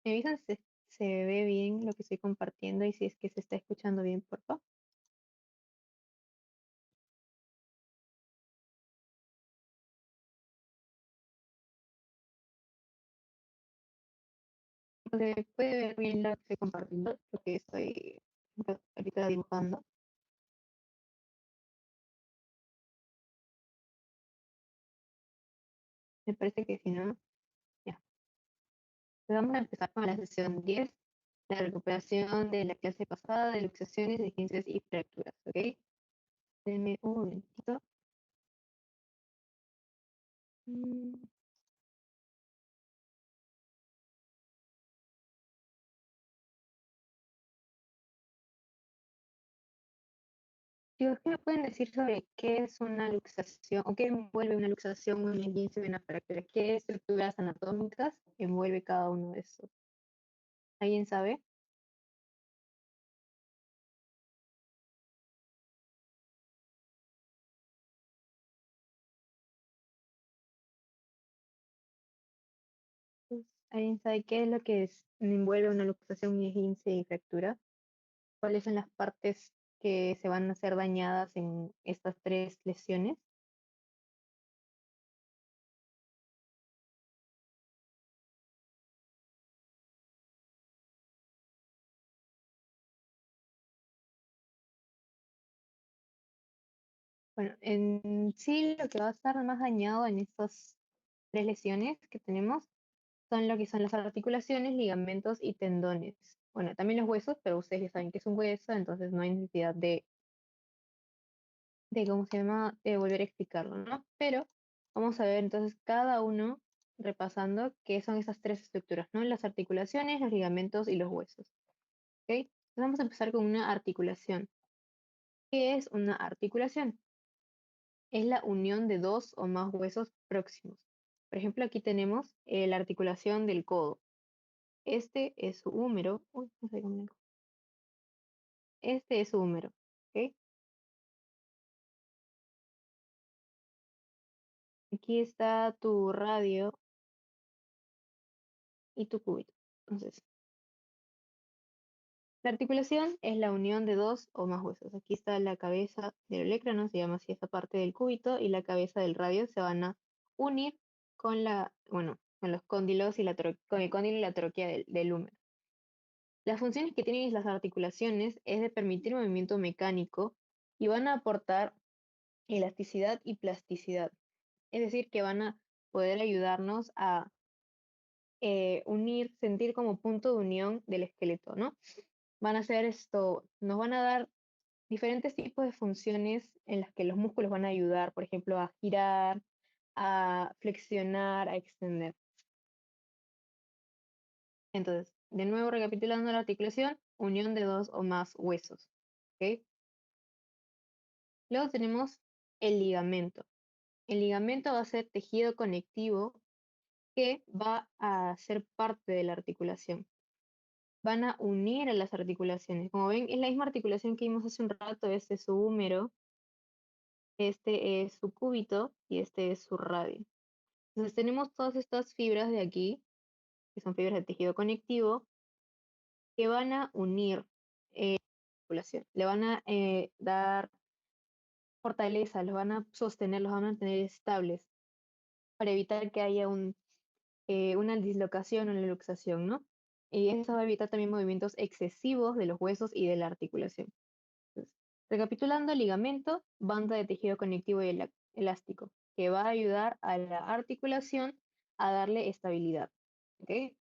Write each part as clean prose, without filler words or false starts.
Me avisan si se ve bien lo que estoy compartiendo y si es que se está escuchando bien, por favor. Se puede ver bien lo que estoy compartiendo, porque estoy ahorita dibujando. Me parece que si no, ya. Pues vamos a empezar con la sesión 10, la recuperación de la clase pasada de luxaciones, esguinces y fracturas, ¿ok? Denme un momentito. Mm, Chicos, ¿qué me pueden decir sobre qué es una luxación o qué envuelve una luxación, un esguince y una fractura? ¿Qué estructuras anatómicas envuelve cada uno de estos? ¿Alguien sabe? Pues, ¿alguien sabe qué es lo que envuelve una luxación, un esguince y fractura? ¿Cuáles son las partes que se van a ser dañadas en estas tres lesiones? Bueno, en sí lo que va a estar más dañado en estas tres lesiones que tenemos son lo que son las articulaciones, ligamentos y tendones. Bueno, también los huesos, pero ustedes ya saben que es un hueso, entonces no hay necesidad de ¿cómo se llama?, de volver a explicarlo, ¿no? Pero vamos a ver entonces cada uno repasando qué son esas tres estructuras, ¿no? Las articulaciones, los ligamentos y los huesos, ¿ok? Entonces vamos a empezar con una articulación. ¿Qué es una articulación? Es la unión de dos o más huesos próximos. Por ejemplo, aquí tenemos la articulación del codo. Este es su húmero. Uy, no sé cómo Este es su húmero, ¿ok? Aquí está tu radio y tu cúbito. Entonces, la articulación es la unión de dos o más huesos. Aquí está la cabeza del olecrano, se llama así esta parte del cúbito, y la cabeza del radio se van a unir con bueno, con los cóndilos y con el cóndilo y la tróquea del húmero. Las funciones que tienen las articulaciones es de permitir movimiento mecánico y van a aportar elasticidad y plasticidad. Es decir, que van a poder ayudarnos a unir, sentir como punto de unión del esqueleto, ¿no? Van a hacer esto, nos van a dar diferentes tipos de funciones en las que los músculos van a ayudar, por ejemplo, a girar, a flexionar, a extender. Entonces, de nuevo recapitulando la articulación, unión de dos o más huesos, ¿ok? Luego tenemos el ligamento. El ligamento va a ser tejido conectivo que va a ser parte de la articulación. Van a unir a las articulaciones. Como ven, es la misma articulación que vimos hace un rato. Este es su húmero, este es su cúbito y este es su radio. Entonces tenemos todas estas fibras de aquí, que son fibras de tejido conectivo, que van a unir la articulación. Le van a dar fortaleza, los van a sostener, los van a mantener estables para evitar que haya una dislocación o una luxación, ¿no? Y eso va a evitar también movimientos excesivos de los huesos y de la articulación. Entonces, recapitulando, ligamento, banda de tejido conectivo y elástico, que va a ayudar a la articulación a darle estabilidad, ¿ok?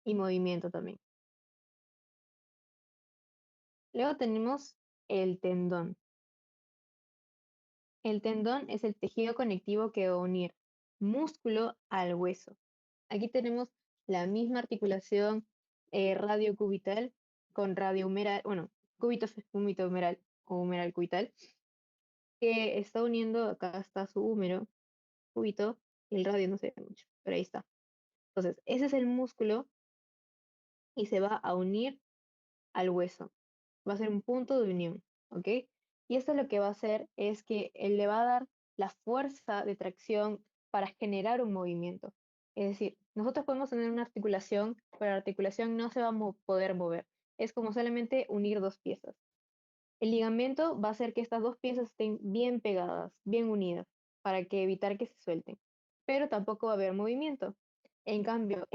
Y movimiento también. Luego tenemos el tendón. El tendón es el tejido conectivo que va a unir músculo al hueso. Aquí tenemos la misma articulación radiocubital con radiohumeral, bueno, cúbito cúbito humeral o humeral cubital, que está uniendo, acá está su húmero, cúbito, y el radio no se ve mucho, pero ahí está. Entonces, ese es el músculo y se va a unir al hueso. Va a ser un punto de unión, ¿ok? Y esto lo que va a hacer es que él le va a dar la fuerza de tracción para generar un movimiento. Es decir, nosotros podemos tener una articulación, pero la articulación no se va a poder mover. Es como solamente unir dos piezas. El ligamento va a hacer que estas dos piezas estén bien pegadas, bien unidas, para que evitar que se suelten. Pero tampoco va a haber movimiento. En cambio,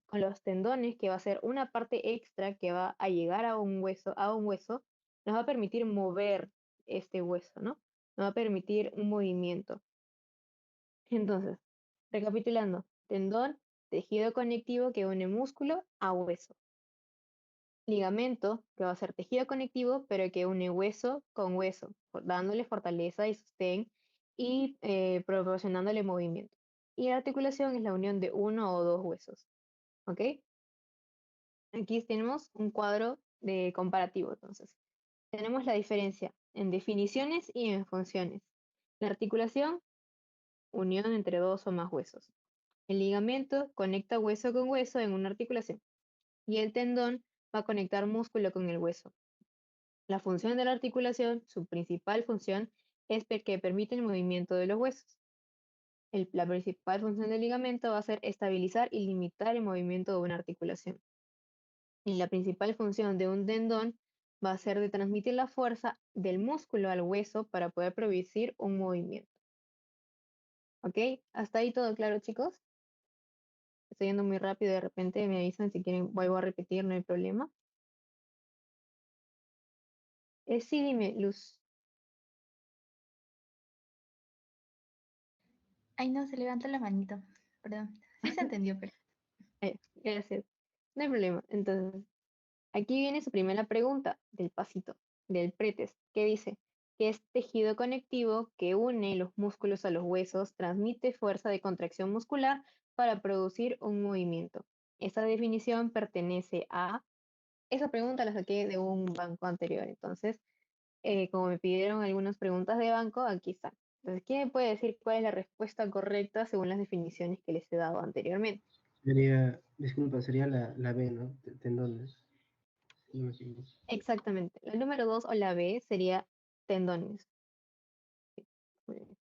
con los tendones, que va a ser una parte extra que va a llegar a un hueso, nos va a permitir mover este hueso, ¿no? Nos va a permitir un movimiento. Entonces, recapitulando, tendón, tejido conectivo que une músculo a hueso. Ligamento, que va a ser tejido conectivo, pero que une hueso con hueso, dándole fortaleza y sostén y proporcionándole movimiento. Y la articulación es la unión de uno o dos huesos. ¿Ok? Aquí tenemos un cuadro de comparativo, entonces. Tenemos la diferencia en definiciones y en funciones. La articulación, unión entre dos o más huesos. El ligamento conecta hueso con hueso en una articulación. Y el tendón va a conectar músculo con el hueso. La función de la articulación, su principal función, es que permite el movimiento de los huesos. La principal función del ligamento va a ser estabilizar y limitar el movimiento de una articulación. Y la principal función de un tendón va a ser de transmitir la fuerza del músculo al hueso para poder producir un movimiento. ¿Ok? ¿Hasta ahí todo claro, chicos? Estoy yendo muy rápido, de repente me avisan si quieren, vuelvo a repetir, no hay problema. Sí, dime, Luz. Ay, no, se levanta la manito. Perdón. Sí se entendió, pero. Gracias. No hay problema. Entonces, aquí viene su primera pregunta del pasito, del pretest, que dice que es tejido conectivo que une los músculos a los huesos, transmite fuerza de contracción muscular para producir un movimiento. Esa definición pertenece a... Esa pregunta la saqué de un banco anterior, entonces, como me pidieron algunas preguntas de banco, aquí está. Entonces, ¿quién me puede decir cuál es la respuesta correcta según las definiciones que les he dado anteriormente? Sería, disculpa, sería la B, ¿no? Tendones. Sí, me equivoco. Exactamente. La número 2 o la B sería tendones. Muy bien.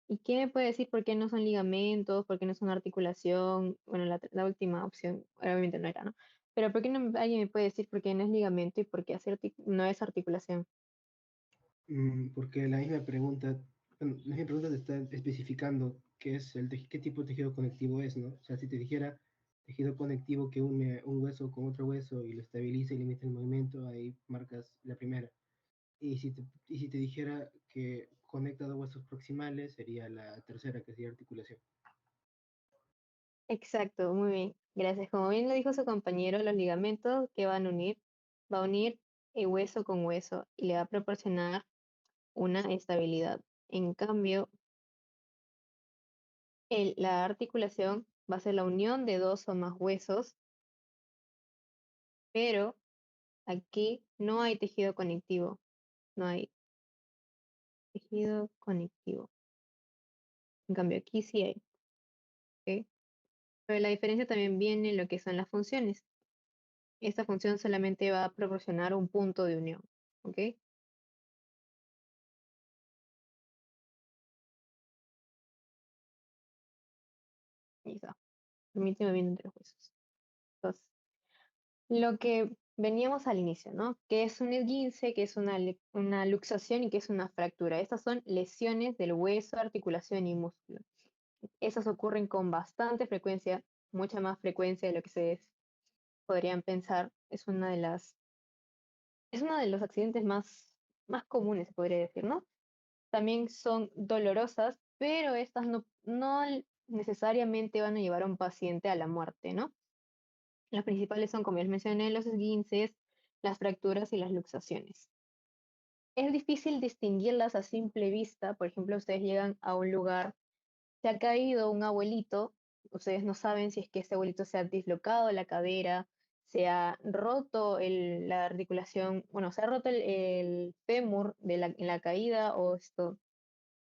¿Y qué me puede decir por qué no son ligamentos, por qué no son articulación? Bueno, la última opción obviamente no era, ¿no? Pero ¿por qué no alguien me puede decir por qué no es ligamento y por qué no es articulación? Porque la misma pregunta, bueno, la misma pregunta te está especificando qué es qué tipo de tejido conectivo es, ¿no? O sea, si te dijera tejido conectivo que une un hueso con otro hueso y lo estabiliza y limita el movimiento, ahí marcas la primera. Y si te dijera que conecta dos huesos proximales, sería la tercera, que sería articulación. Exacto, muy bien. Gracias. Como bien lo dijo su compañero, los ligamentos que van a unir, va a unir el hueso con hueso y le va a proporcionar una estabilidad. En cambio, la articulación va a ser la unión de dos o más huesos, pero aquí no hay tejido conectivo, no hay tejido conectivo. En cambio, aquí sí hay, ¿ok? Pero la diferencia también viene en lo que son las funciones. Esta función solamente va a proporcionar un punto de unión, ¿ok? Ahí está. Permite movimiento entre los huesos. Entonces, lo que veníamos al inicio, ¿no? Que es un esguince, que es una luxación y que es una fractura. Estas son lesiones del hueso, articulación y músculo. Esas ocurren con bastante frecuencia, mucha más frecuencia de lo que se podrían pensar. Es uno de los accidentes más comunes, se podría decir, ¿no? También son dolorosas, pero estas no necesariamente van a llevar a un paciente a la muerte, ¿no? Las principales son, como les mencioné, los esguinces, las fracturas y las luxaciones. Es difícil distinguirlas a simple vista. Por ejemplo, ustedes llegan a un lugar, se ha caído un abuelito, ustedes no saben si es que este abuelito se ha dislocado la cadera, se ha roto la articulación, bueno, se ha roto el fémur en la caída o esto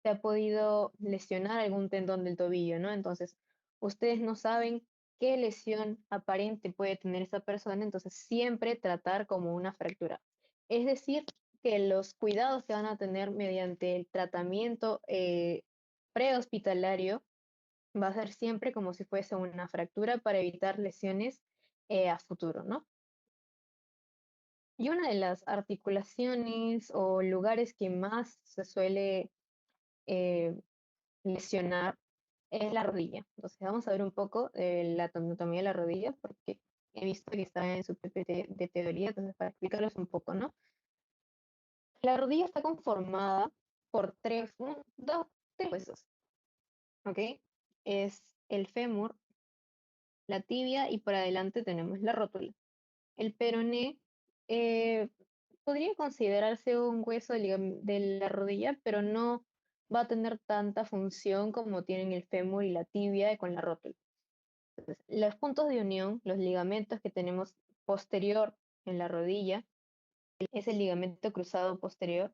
se ha podido lesionar algún tendón del tobillo, ¿no? Entonces, ustedes no saben qué lesión aparente puede tener esa persona, entonces siempre tratar como una fractura. Es decir, que los cuidados que van a tener mediante el tratamiento prehospitalario va a ser siempre como si fuese una fractura para evitar lesiones a futuro, ¿no? Y una de las articulaciones o lugares que más se suele eh, lesionar es la rodilla. Entonces vamos a ver un poco la anatomía de la rodilla porque he visto que está en su PPT de teoría, entonces para explicarles un poco, ¿no? La rodilla está conformada por tres huesos, ¿ok? Es el fémur, la tibia y por adelante tenemos la rótula. El peroné eh, podría considerarse un hueso de la rodilla, pero no va a tener tanta función como tienen el fémur y la tibia con la rótula. Entonces, los puntos de unión, los ligamentos que tenemos posterior en la rodilla, es el ligamento cruzado posterior,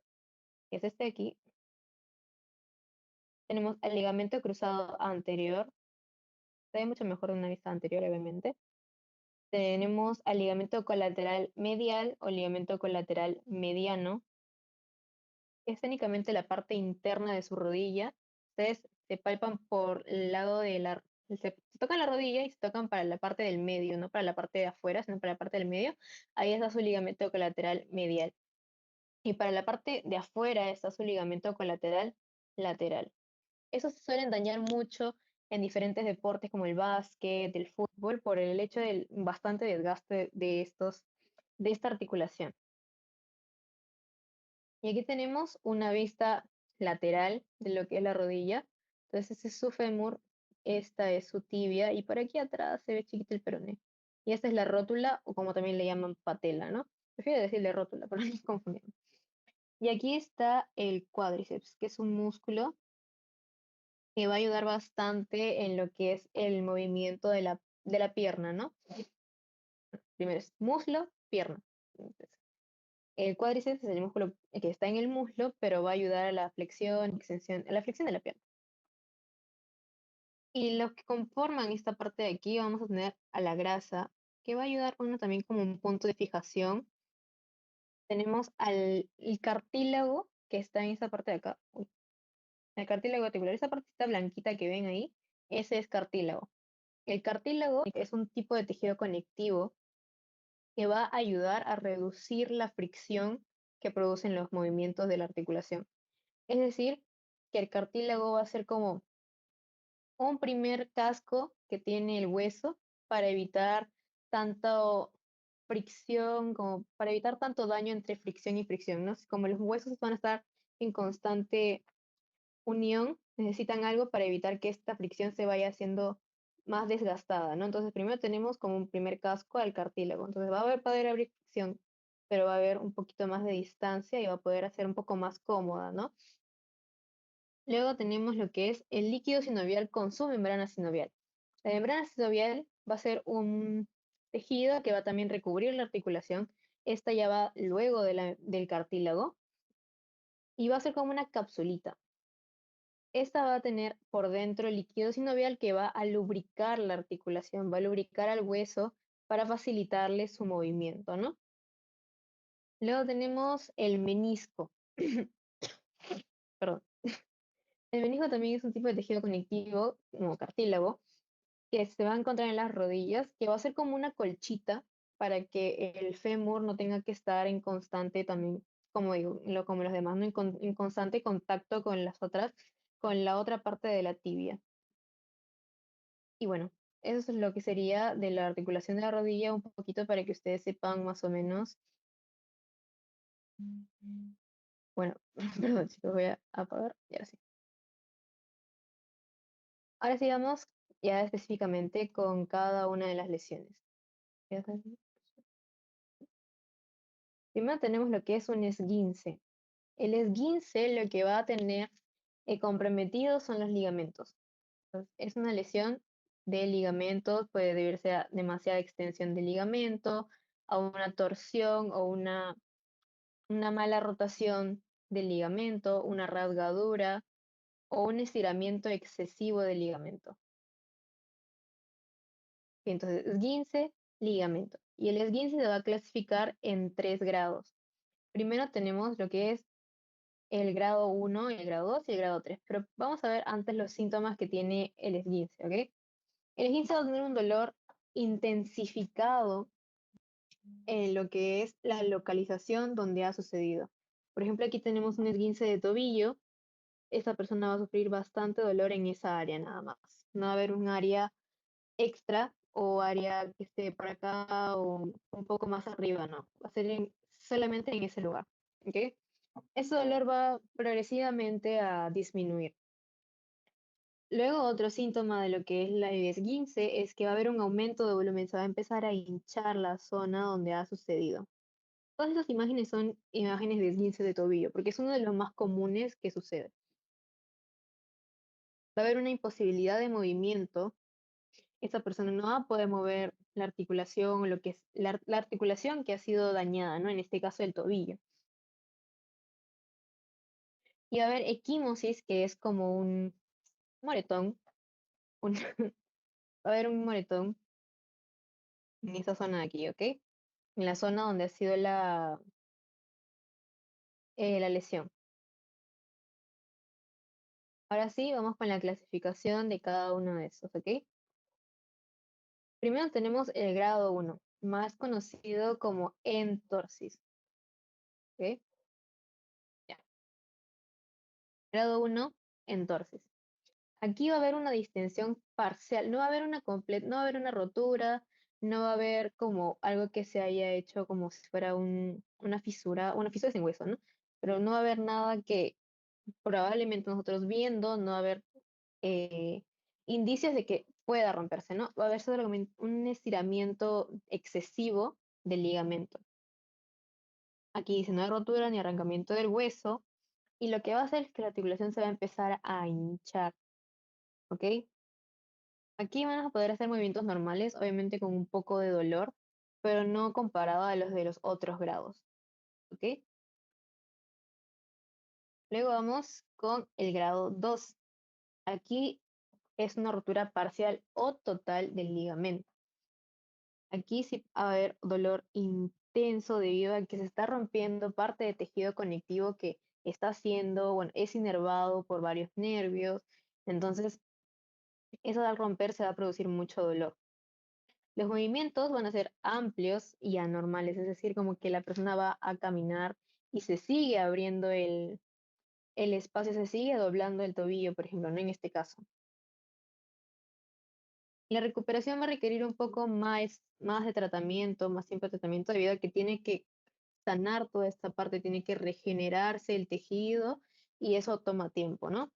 que es este de aquí. Tenemos el ligamento cruzado anterior, se ve mucho mejor de una vista anterior, obviamente. Tenemos al ligamento colateral medial o ligamento colateral mediano, que es técnicamente la parte interna de su rodilla. Ustedes se palpan por el lado de se tocan la rodilla y se tocan para la parte del medio, no para la parte de afuera, sino para la parte del medio. Ahí está su ligamento colateral medial. Y para la parte de afuera está su ligamento colateral lateral. Esos se suelen dañar mucho en diferentes deportes como el básquet, el fútbol, por el hecho del bastante desgaste de esta articulación. Y aquí tenemos una vista lateral de lo que es la rodilla. Entonces ese es su fémur, esta es su tibia y por aquí atrás se ve chiquito el peroné. Y esta es la rótula o como también le llaman patela, ¿no? Prefiero decirle rótula para no confundirme. Y aquí está el cuádriceps, que es un músculo que va a ayudar bastante en lo que es el movimiento de la pierna, ¿no? Primero es muslo, pierna. Entonces, el cuádriceps es el músculo que está en el muslo, pero va a ayudar a la flexión, extensión, a la flexión de la pierna. Y los que conforman esta parte de aquí, vamos a tener a la grasa, que va a ayudar uno también como un punto de fijación. Tenemos el cartílago, que está en esta parte de acá. Uy, el cartílago articular, esa partita blanquita que ven ahí, ese es cartílago. El cartílago es un tipo de tejido conectivo que va a ayudar a reducir la fricción que producen los movimientos de la articulación. Es decir, que el cartílago va a ser como un primer casco que tiene el hueso para evitar tanto fricción, como para evitar tanto daño entre fricción y fricción, ¿no? Como los huesos van a estar en constante unión, necesitan algo para evitar que esta fricción se vaya haciendo más desgastada, ¿no? Entonces, primero tenemos como un primer casco al cartílago. Entonces, va a poder abrir fricción, pero va a haber un poquito más de distancia y va a poder hacer un poco más cómoda, ¿no? Luego tenemos lo que es el líquido sinovial con su membrana sinovial. La membrana sinovial va a ser un tejido que va a también recubrir la articulación. Esta ya va luego del cartílago y va a ser como una capsulita. Esta va a tener por dentro el líquido sinovial que va a lubricar la articulación, va a lubricar al hueso para facilitarle su movimiento, ¿no? Luego tenemos el menisco. Perdón. El menisco también es un tipo de tejido conectivo, como cartílago, que se va a encontrar en las rodillas, que va a ser como una colchita para que el fémur no tenga que estar en constante también, como digo, como los demás, ¿no? En constante contacto con con la otra parte de la tibia. Y bueno, eso es lo que sería de la articulación de la rodilla, un poquito para que ustedes sepan más o menos. Bueno, perdón, chicos, voy a apagar y ahora sí. Ahora sí vamos ya específicamente con cada una de las lesiones. ¿Ya está? Primero tenemos lo que es un esguince. El esguince lo que va a tener comprometidos son los ligamentos. Entonces, es una lesión de ligamentos, puede deberse a demasiada extensión del ligamento, a una torsión o una mala rotación del ligamento, una rasgadura o un estiramiento excesivo del ligamento. Entonces, esguince, ligamento. Y el esguince se va a clasificar en 3 grados. Primero tenemos lo que es el grado 1, el grado 2 y el grado 3. Pero vamos a ver antes los síntomas que tiene el esguince, ¿ok? El esguince va a tener un dolor intensificado en lo que es la localización donde ha sucedido. Por ejemplo, aquí tenemos un esguince de tobillo. Esta persona va a sufrir bastante dolor en esa área nada más. No va a haber un área extra o área que esté por acá o un poco más arriba, no. Va a ser solamente en ese lugar. ¿Ok? Ese dolor va progresivamente a disminuir. Luego, otro síntoma de lo que es la esguince es que va a haber un aumento de volumen, se va a empezar a hinchar la zona donde ha sucedido. Todas estas imágenes son imágenes de esguince de tobillo, porque es uno de los más comunes que sucede. Va a haber una imposibilidad de movimiento. Esta persona no va a poder mover la articulación, o lo que es la articulación que ha sido dañada, ¿no? En este caso el tobillo. Y va a haber equimosis, que es como un moretón. Va a haber un moretón en esta zona de aquí, ¿ok? En la zona donde ha sido la lesión. Ahora sí, vamos con la clasificación de cada uno de esos, ¿ok? Primero tenemos el grado 1, más conocido como entorsis, ¿ok? Ya. Grado 1, entorsis. Aquí va a haber una distensión parcial, no va a haber una completa, no va a haber una rotura, no va a haber como algo que se haya hecho como si fuera una fisura sin hueso, ¿no? Pero no va a haber nada que probablemente nosotros viendo, no va a haber eh, indicios de que pueda romperse, ¿no? Va a haber solamente un estiramiento excesivo del ligamento. Aquí dice no hay rotura ni arrancamiento del hueso, y lo que va a hacer es que la articulación se va a empezar a hinchar, ¿ok? Aquí van a poder hacer movimientos normales, obviamente con un poco de dolor, pero no comparado a los de los otros grados, ¿ok? Luego vamos con el grado 2. Aquí es una rotura parcial o total del ligamento. Aquí sí va a haber dolor intenso debido a que se está rompiendo parte del tejido conectivo que está siendo, bueno, es inervado por varios nervios. Entonces, eso al romper se va a producir mucho dolor. Los movimientos van a ser amplios y anormales, es decir, como que la persona va a caminar y se sigue abriendo el espacio, se sigue doblando el tobillo, por ejemplo, no en este caso. La recuperación va a requerir un poco más de tratamiento, más tiempo de tratamiento, debido a que tiene que sanar toda esta parte, tiene que regenerarse el tejido y eso toma tiempo, ¿no?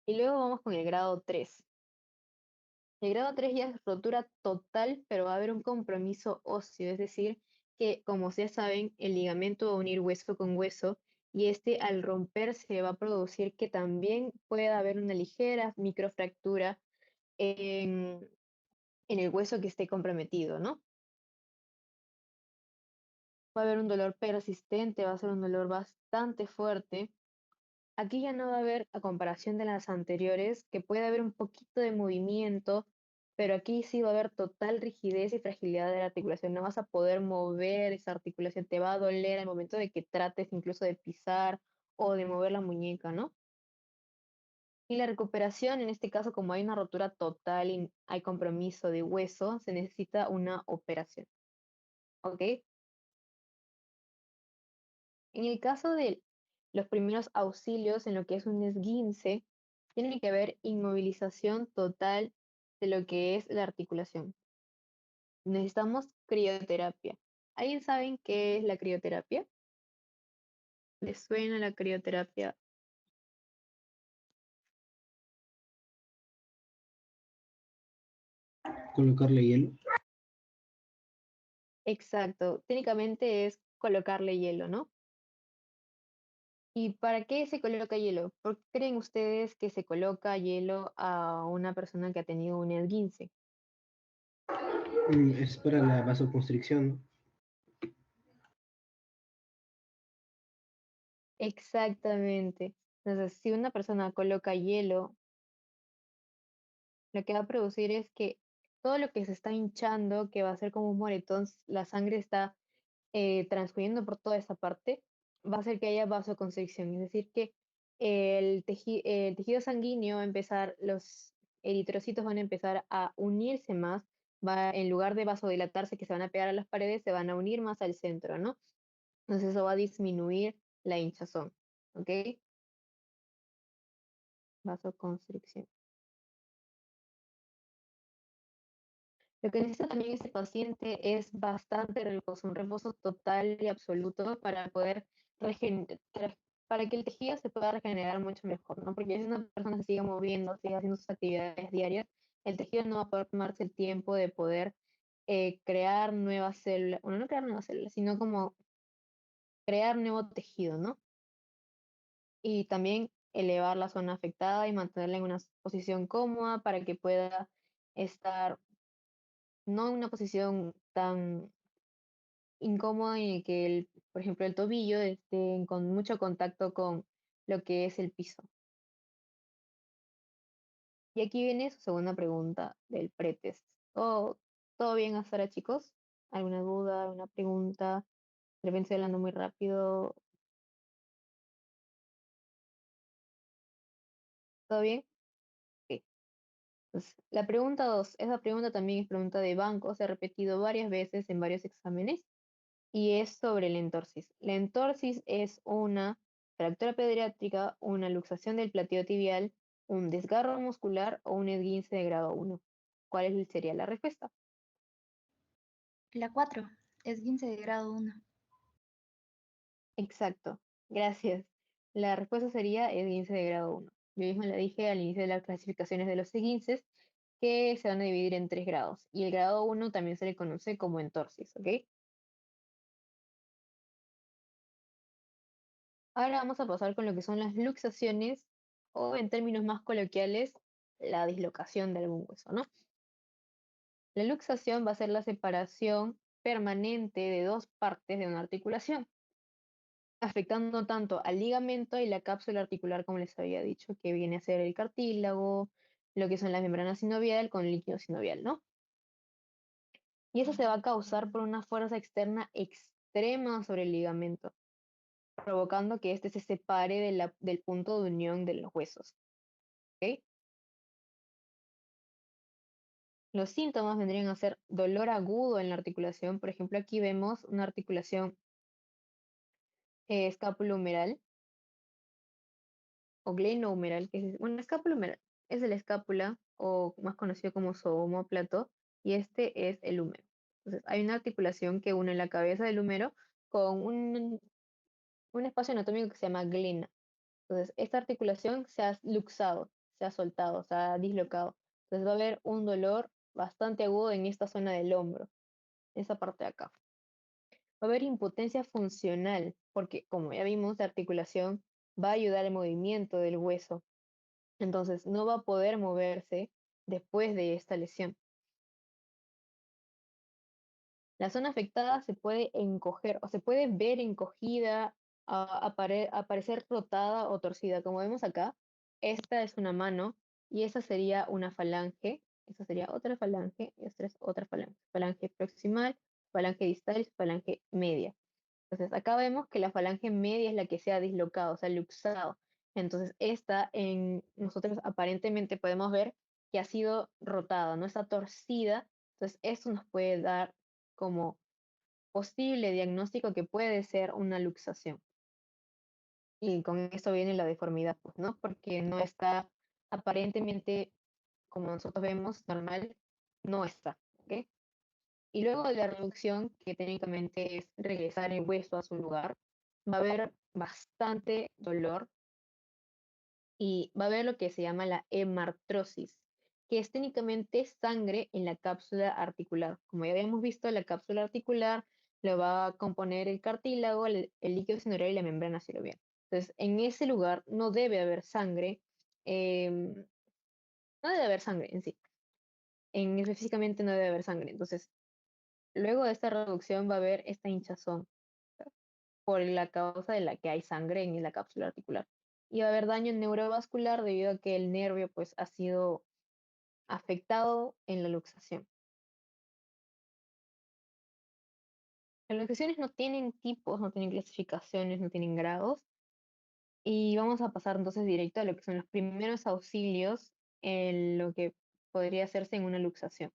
Y luego vamos con el grado 3. El grado 3 ya es rotura total, pero va a haber un compromiso óseo, es decir, que como ya saben, el ligamento va a unir hueso con hueso y este al romperse va a producir que también pueda haber una ligera microfractura en, en el hueso que esté comprometido, ¿no? Va a haber un dolor persistente, va a ser un dolor bastante fuerte. Aquí ya no va a haber, a comparación de las anteriores, que puede haber un poquito de movimiento, pero aquí sí va a haber total rigidez y fragilidad de la articulación. No vas a poder mover esa articulación, te va a doler al momento de que trates incluso de pisar o de mover la muñeca, ¿no? Y la recuperación, en este caso, como hay una rotura total y hay compromiso de hueso, se necesita una operación, ¿ok? En el caso de los primeros auxilios en lo que es un esguince, tiene que haber inmovilización total de lo que es la articulación. Necesitamos crioterapia. ¿Alguien sabe qué es la crioterapia? ¿Les suena la crioterapia? Colocarle hielo. Exacto. Técnicamente es colocarle hielo, ¿no? ¿Y para qué se coloca hielo? ¿Por qué creen ustedes que se coloca hielo a una persona que ha tenido un esguince? Es para la vasoconstricción. Exactamente. Entonces, si una persona coloca hielo, lo que va a producir es que todo lo que se está hinchando, que va a ser como un moretón, la sangre está transcurriendo por toda esa parte, va a hacer que haya vasoconstricción, es decir, que el tejido sanguíneo va a empezar, los eritrocitos van a empezar a unirse más, en lugar de vasodilatarse, que se van a pegar a las paredes, se van a unir más al centro, ¿no? Entonces eso va a disminuir la hinchazón, ¿ok? Vasoconstricción. Lo que necesita también este paciente es bastante reposo, un reposo total y absoluto para poder para que el tejido se pueda regenerar mucho mejor, ¿no? Porque si una persona se sigue moviendo, sigue haciendo sus actividades diarias, el tejido no va a poder tomarse el tiempo de poder crear nuevas células, bueno, no crear nuevas células, sino como crear nuevo tejido, ¿no? Y también elevar la zona afectada y mantenerla en una posición cómoda para que pueda estar no en una posición tan incómoda en el que, por ejemplo, el tobillo esté con mucho contacto con lo que es el piso. Y aquí viene su segunda pregunta del pretest. ¿Todo bien hasta ahora, chicos? ¿Alguna duda, alguna pregunta? De repente estoy hablando muy rápido. ¿Todo bien? Ok. Entonces, la pregunta 2. Esa pregunta también es pregunta de banco. Se ha repetido varias veces en varios exámenes. Y es sobre la entorsis. La entorsis es una fractura pediátrica, una luxación del plateo tibial, un desgarro muscular o un esguince de grado 1. ¿Cuál sería la respuesta? La 4, esguince de grado 1. Exacto, gracias. La respuesta sería esguince de grado 1. Yo mismo le dije al inicio de las clasificaciones de los esguinces que se van a dividir en 3 grados. Y el grado 1 también se le conoce como entorsis, ¿ok? Ahora vamos a pasar con lo que son las luxaciones o en términos más coloquiales, la dislocación de algún hueso, ¿no? La luxación va a ser la separación permanente de dos partes de una articulación, afectando tanto al ligamento y la cápsula articular, como les había dicho, que viene a ser el cartílago, lo que son las membranas sinovial con el líquido sinovial, ¿no? Y eso se va a causar por una fuerza externa extrema sobre el ligamento, provocando que éste se separe del punto de unión de los huesos. ¿Ok? Los síntomas vendrían a ser dolor agudo en la articulación. Por ejemplo, aquí vemos una articulación escapulohumeral o glenohumeral, que es una escapulohumeral. Es la escápula o más conocido como su omóplato y este es el húmero. Entonces, hay una articulación que une la cabeza del húmero con un espacio anatómico que se llama glena. Entonces, esta articulación se ha luxado, se ha soltado, se ha dislocado. Entonces, va a haber un dolor bastante agudo en esta zona del hombro, esa parte de acá. Va a haber impotencia funcional, porque como ya vimos, la articulación va a ayudar al movimiento del hueso. Entonces, no va a poder moverse después de esta lesión. La zona afectada se puede encoger o se puede ver encogida, aparecer rotada o torcida. Como vemos acá, esta es una mano y esa sería una falange. Esa sería otra falange y esta es otra falange. Falange proximal, falange distal y falange media. Entonces, acá vemos que la falange media es la que se ha dislocado, o sea, luxado. Entonces, nosotros aparentemente podemos ver que ha sido rotada, no está torcida. Entonces, esto nos puede dar como posible diagnóstico que puede ser una luxación. Y con esto viene la deformidad, pues, ¿no? Porque no está aparentemente, como nosotros vemos, normal, no está, ¿ok? Y luego de la reducción, que técnicamente es regresar el hueso a su lugar, va a haber bastante dolor y va a haber lo que se llama la hemartrosis, que es técnicamente sangre en la cápsula articular. Como ya habíamos visto, la cápsula articular lo va a componer el cartílago, el líquido sinovial y la membrana sinovial. Entonces, en ese lugar no debe haber sangre, no debe haber sangre en sí. Específicamente no debe haber sangre. Entonces, luego de esta reducción va a haber esta hinchazón por la causa de la que hay sangre en la cápsula articular. Y va a haber daño neurovascular debido a que el nervio pues ha sido afectado en la luxación. Las luxaciones no tienen tipos, no tienen clasificaciones, no tienen grados. Y vamos a pasar entonces directo a lo que son los primeros auxilios en lo que podría hacerse en una luxación.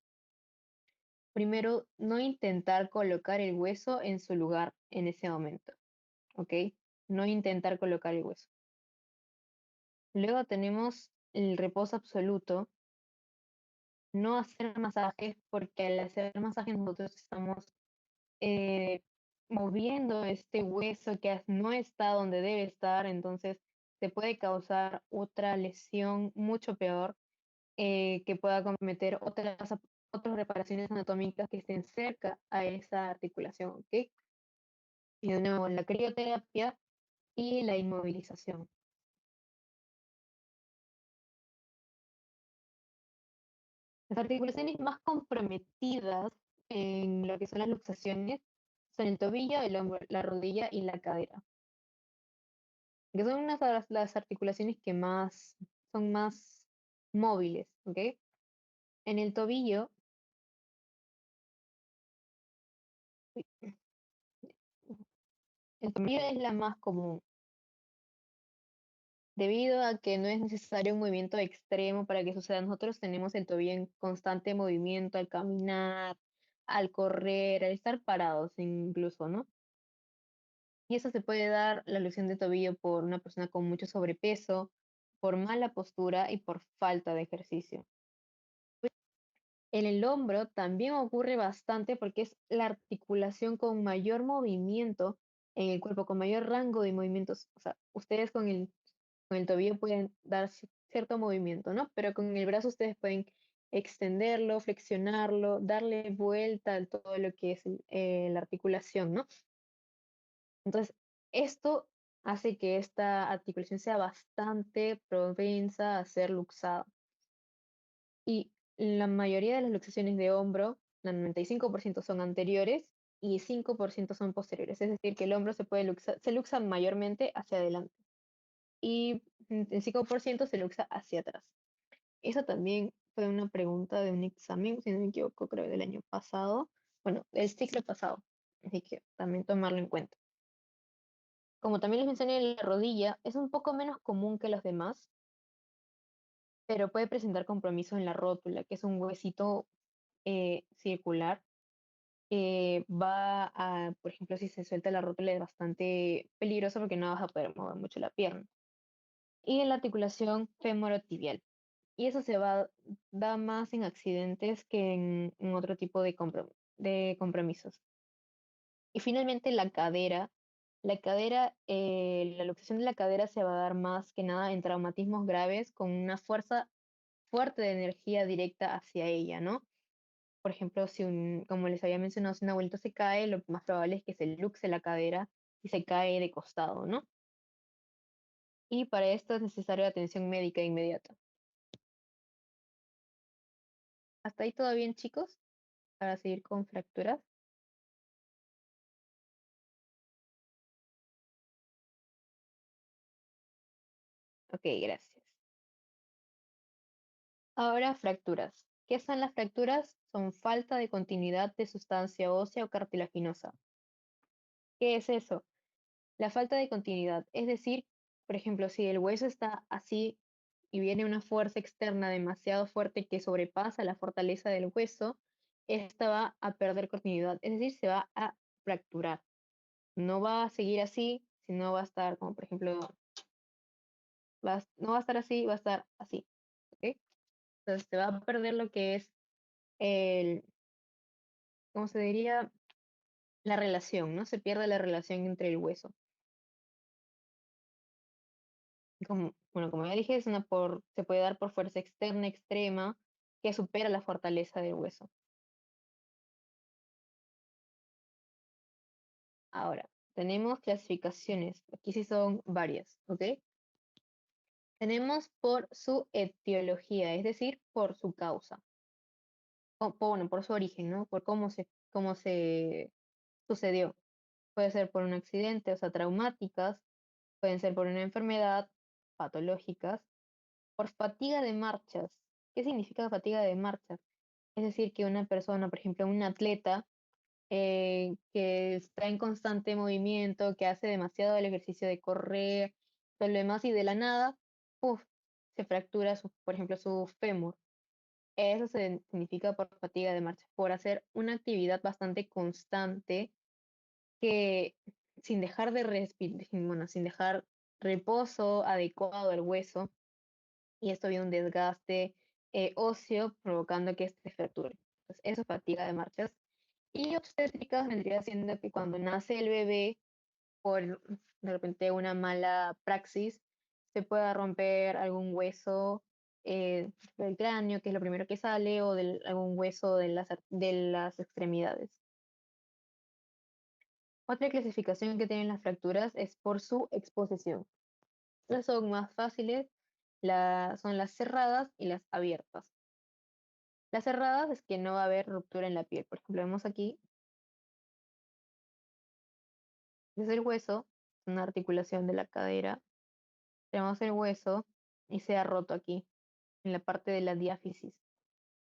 Primero, no intentar colocar el hueso en su lugar en ese momento, ¿ok? No intentar colocar el hueso. Luego tenemos el reposo absoluto, no hacer masajes, porque al hacer masajes nosotros estamos eh, moviendo este hueso que no está donde debe estar, entonces te puede causar otra lesión mucho peor que pueda comprometer otras reparaciones anatómicas que estén cerca a esa articulación, ¿ok? Y de nuevo, la crioterapia y la inmovilización. Las articulaciones más comprometidas en lo que son las luxaciones son el tobillo, el hombro, la rodilla y la cadera, que son unas de las articulaciones que son más móviles, ¿ok? En el tobillo, el tobillo es la más común, debido a que no es necesario un movimiento extremo para que suceda. Nosotros tenemos el tobillo en constante movimiento al caminar, al correr, al estar parados incluso, ¿no? Y eso se puede dar la lesión de tobillo por una persona con mucho sobrepeso, por mala postura y por falta de ejercicio. En el hombro también ocurre bastante porque es la articulación con mayor movimiento en el cuerpo, con mayor rango de movimientos. O sea, ustedes con el tobillo pueden dar cierto movimiento, ¿no? Pero con el brazo ustedes pueden extenderlo, flexionarlo, darle vuelta a todo lo que es la articulación, ¿no? Entonces, esto hace que esta articulación sea bastante propensa a ser luxada. Y la mayoría de las luxaciones de hombro, el 95% son anteriores y 5% son posteriores. Es decir, que el hombro se luxa mayormente hacia adelante y el 5% se luxa hacia atrás. Esa también fue una pregunta de un examen, si no me equivoco, creo del año pasado. Bueno, del ciclo pasado. Así que también tomarlo en cuenta. Como también les mencioné, la rodilla es un poco menos común que los demás, pero puede presentar compromiso en la rótula, que es un huesito circular. Por ejemplo, si se suelta la rótula es bastante peligroso porque no vas a poder mover mucho la pierna. Y en la articulación femorotibial. Y eso da más en accidentes que en otro tipo de compromisos. Y finalmente la cadera. La luxación de la cadera se va a dar más que nada en traumatismos graves con una fuerza fuerte de energía directa hacia ella, ¿no? Por ejemplo, como les había mencionado, si un abuelito se cae, lo más probable es que se luxe la cadera y se cae de costado, ¿no? Y para esto es necesaria atención médica inmediata. ¿Hasta ahí todo bien, chicos? Para seguir con fracturas. Ok, gracias. Ahora, fracturas. ¿Qué son las fracturas? Son falta de continuidad de sustancia ósea o cartilaginosa. ¿Qué es eso? La falta de continuidad. Es decir, por ejemplo, si el hueso está así y viene una fuerza externa demasiado fuerte que sobrepasa la fortaleza del hueso, esta va a perder continuidad. Es decir, se va a fracturar. No va a seguir así, sino va a estar como, por ejemplo, no va a estar así, va a estar así. ¿Ok? Entonces se va a perder lo que es el, ¿cómo se diría? La relación, ¿no? Se pierde la relación entre el hueso. Como ya dije, se puede dar por fuerza externa extrema que supera la fortaleza del hueso. Ahora, tenemos clasificaciones. Aquí sí son varias, ¿ok? Tenemos por su etiología, es decir, por su causa. Bueno, por su origen, ¿no? Por cómo se sucedió. Puede ser por un accidente, o sea, traumáticas, pueden ser por una enfermedad, patológicas, por fatiga de marchas. ¿Qué significa fatiga de marchas? Es decir, que una persona, por ejemplo, un atleta, que está en constante movimiento, que hace demasiado el ejercicio de correr, todo lo demás, y de la nada, ¡puf! Se fractura, por ejemplo, su fémur. Eso significa por fatiga de marcha, por hacer una actividad bastante constante que sin dejar de bueno, sin dejar reposo adecuado al hueso, y esto viene un desgaste óseo provocando que este se fracture. Entonces, eso es fatiga de marchas. Y obstétrica vendría siendo que cuando nace el bebé, por de repente una mala praxis, se pueda romper algún hueso del cráneo, que es lo primero que sale, o algún hueso de las extremidades. Otra clasificación que tienen las fracturas es por su exposición. Las son más fáciles, son las cerradas y las abiertas. Las cerradas es que no va a haber ruptura en la piel. Por ejemplo, vemos aquí, desde el hueso, una articulación de la cadera, tenemos el hueso y se ha roto aquí, en la parte de la diáfisis.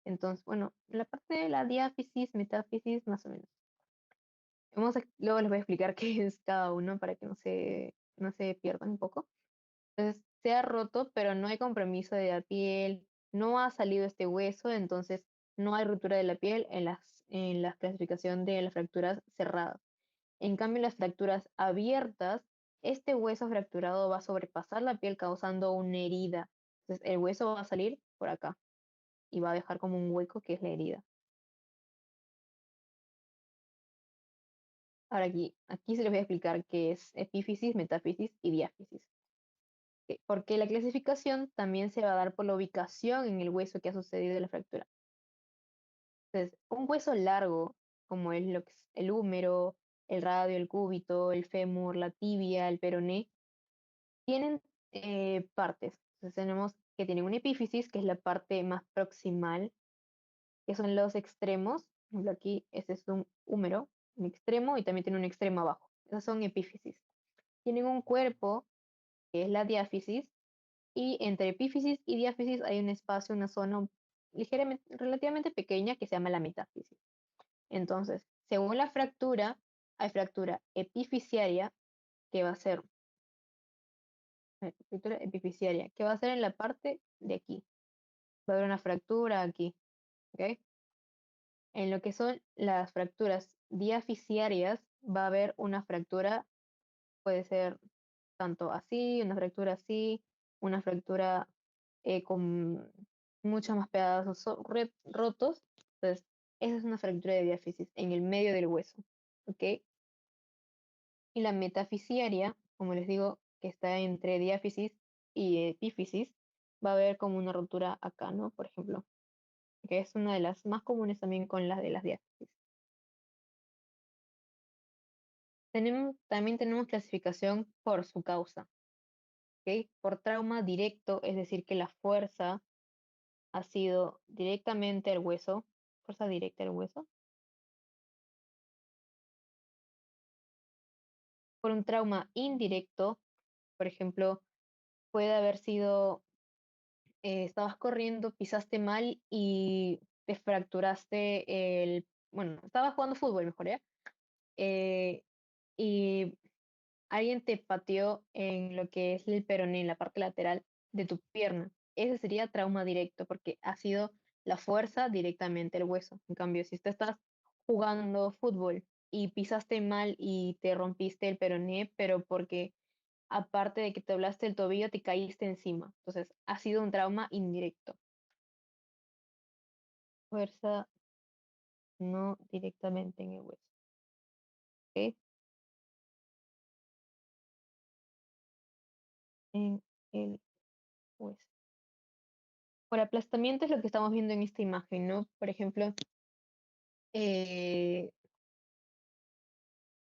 Entonces, bueno, la parte de la diáfisis, metáfisis, más o menos. Luego les voy a explicar qué es cada uno para que no se pierdan un poco. Entonces, se ha roto, pero no hay compromiso de la piel, no ha salido este hueso, entonces no hay ruptura de la piel en la clasificación de las fracturas cerradas. En cambio, las fracturas abiertas, este hueso fracturado va a sobrepasar la piel causando una herida. Entonces, el hueso va a salir por acá y va a dejar como un hueco que es la herida. Ahora aquí se les voy a explicar qué es epífisis, metáfisis y diáfisis. Porque la clasificación también se va a dar por la ubicación en el hueso que ha sucedido la fractura. Entonces, un hueso largo, como es lo que es el húmero, el radio, el cúbito, el fémur, la tibia, el peroné, tienen partes. Entonces tenemos que tienen una epífisis, que es la parte más proximal, que son los extremos. Por ejemplo, aquí este es un húmero, un extremo, y también tiene un extremo abajo. Esas son epífisis. Tienen un cuerpo, que es la diáfisis, y entre epífisis y diáfisis hay un espacio, una zona relativamente pequeña que se llama la metáfisis. Entonces, según la fractura, hay fractura epifisiaria, que va a ser fractura epifisiaria, que va a ser en la parte de aquí. Va a haber una fractura aquí, ¿ok? En lo que son las fracturas diafisiarias, va a haber una fractura, puede ser tanto así, una fractura así, una fractura con muchos más pedazos rotos. Entonces, esa es una fractura de diáfisis en el medio del hueso, ¿ok? Y la metafisiaria, como les digo, que está entre diáfisis y epífisis, va a haber como una rotura acá, ¿no? Por ejemplo, que es una de las más comunes también con las de las diáfisis. También tenemos clasificación por su causa, ¿ok? Por trauma directo, es decir, que la fuerza ha sido directamente al hueso, fuerza directa al hueso. Por un trauma indirecto, por ejemplo, puede haber sido, estabas corriendo, pisaste mal y te fracturaste bueno, estabas jugando fútbol, mejor, ¿ya? Y alguien te pateó en lo que es el peroné, en la parte lateral de tu pierna. Ese sería trauma directo porque ha sido la fuerza directamente al hueso. En cambio, si tú estás jugando fútbol y pisaste mal y te rompiste el peroné, pero porque aparte de que te doblaste el tobillo, te caíste encima. Entonces, ha sido un trauma indirecto. Fuerza no directamente en el hueso. ¿Ok? En el hueso. Por aplastamiento es lo que estamos viendo en esta imagen, ¿no? Por ejemplo, eh,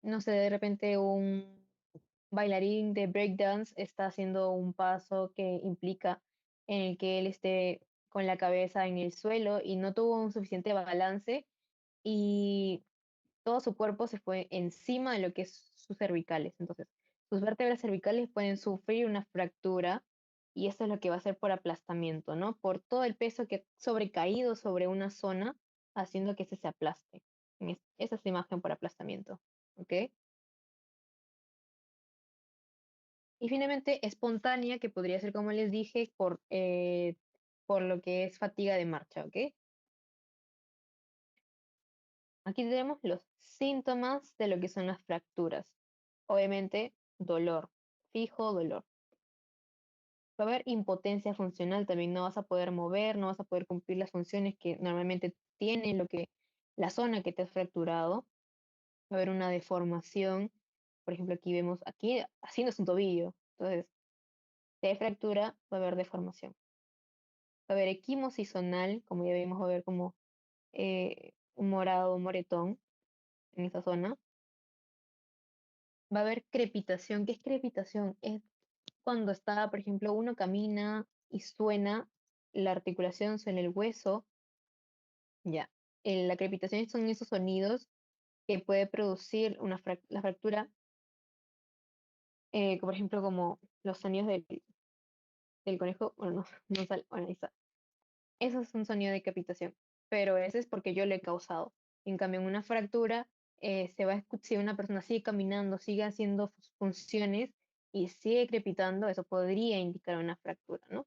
no sé, de repente un bailarín de breakdance está haciendo un paso que implica en el que él esté con la cabeza en el suelo y no tuvo un suficiente balance y todo su cuerpo se fue encima de lo que es sus cervicales. Entonces, sus vértebras cervicales pueden sufrir una fractura y esto es lo que va a ser por aplastamiento, ¿no? Por todo el peso que ha sobrecaído sobre una zona, haciendo que se aplaste. Esa es la imagen por aplastamiento. ¿Ok? Y finalmente, espontánea, que podría ser, como les dije, por lo que es fatiga de marcha. ¿Ok? Aquí tenemos los síntomas de lo que son las fracturas. Obviamente, dolor, fijo dolor. Va a haber impotencia funcional también, no vas a poder mover, no vas a poder cumplir las funciones que normalmente tiene la zona que te has fracturado. Va a haber una deformación. Por ejemplo, aquí haciendo un tobillo. Entonces, si hay fractura, va a haber deformación. Va a haber equimosis zonal, como ya vimos, va a haber como un morado, un moretón en esa zona. Va a haber crepitación. ¿Qué es crepitación? Es cuando está, por ejemplo, uno camina y suena la articulación, suena el hueso. Ya. La crepitación son esos sonidos que puede producir la fractura, por ejemplo, como los sonidos del conejo. Bueno, no, no sale. Bueno, ahí está. Eso es un sonido de crepitación, pero ese es porque yo lo he causado. En cambio, en una fractura, si una persona sigue caminando, sigue haciendo sus funciones y sigue crepitando, eso podría indicar una fractura, ¿no?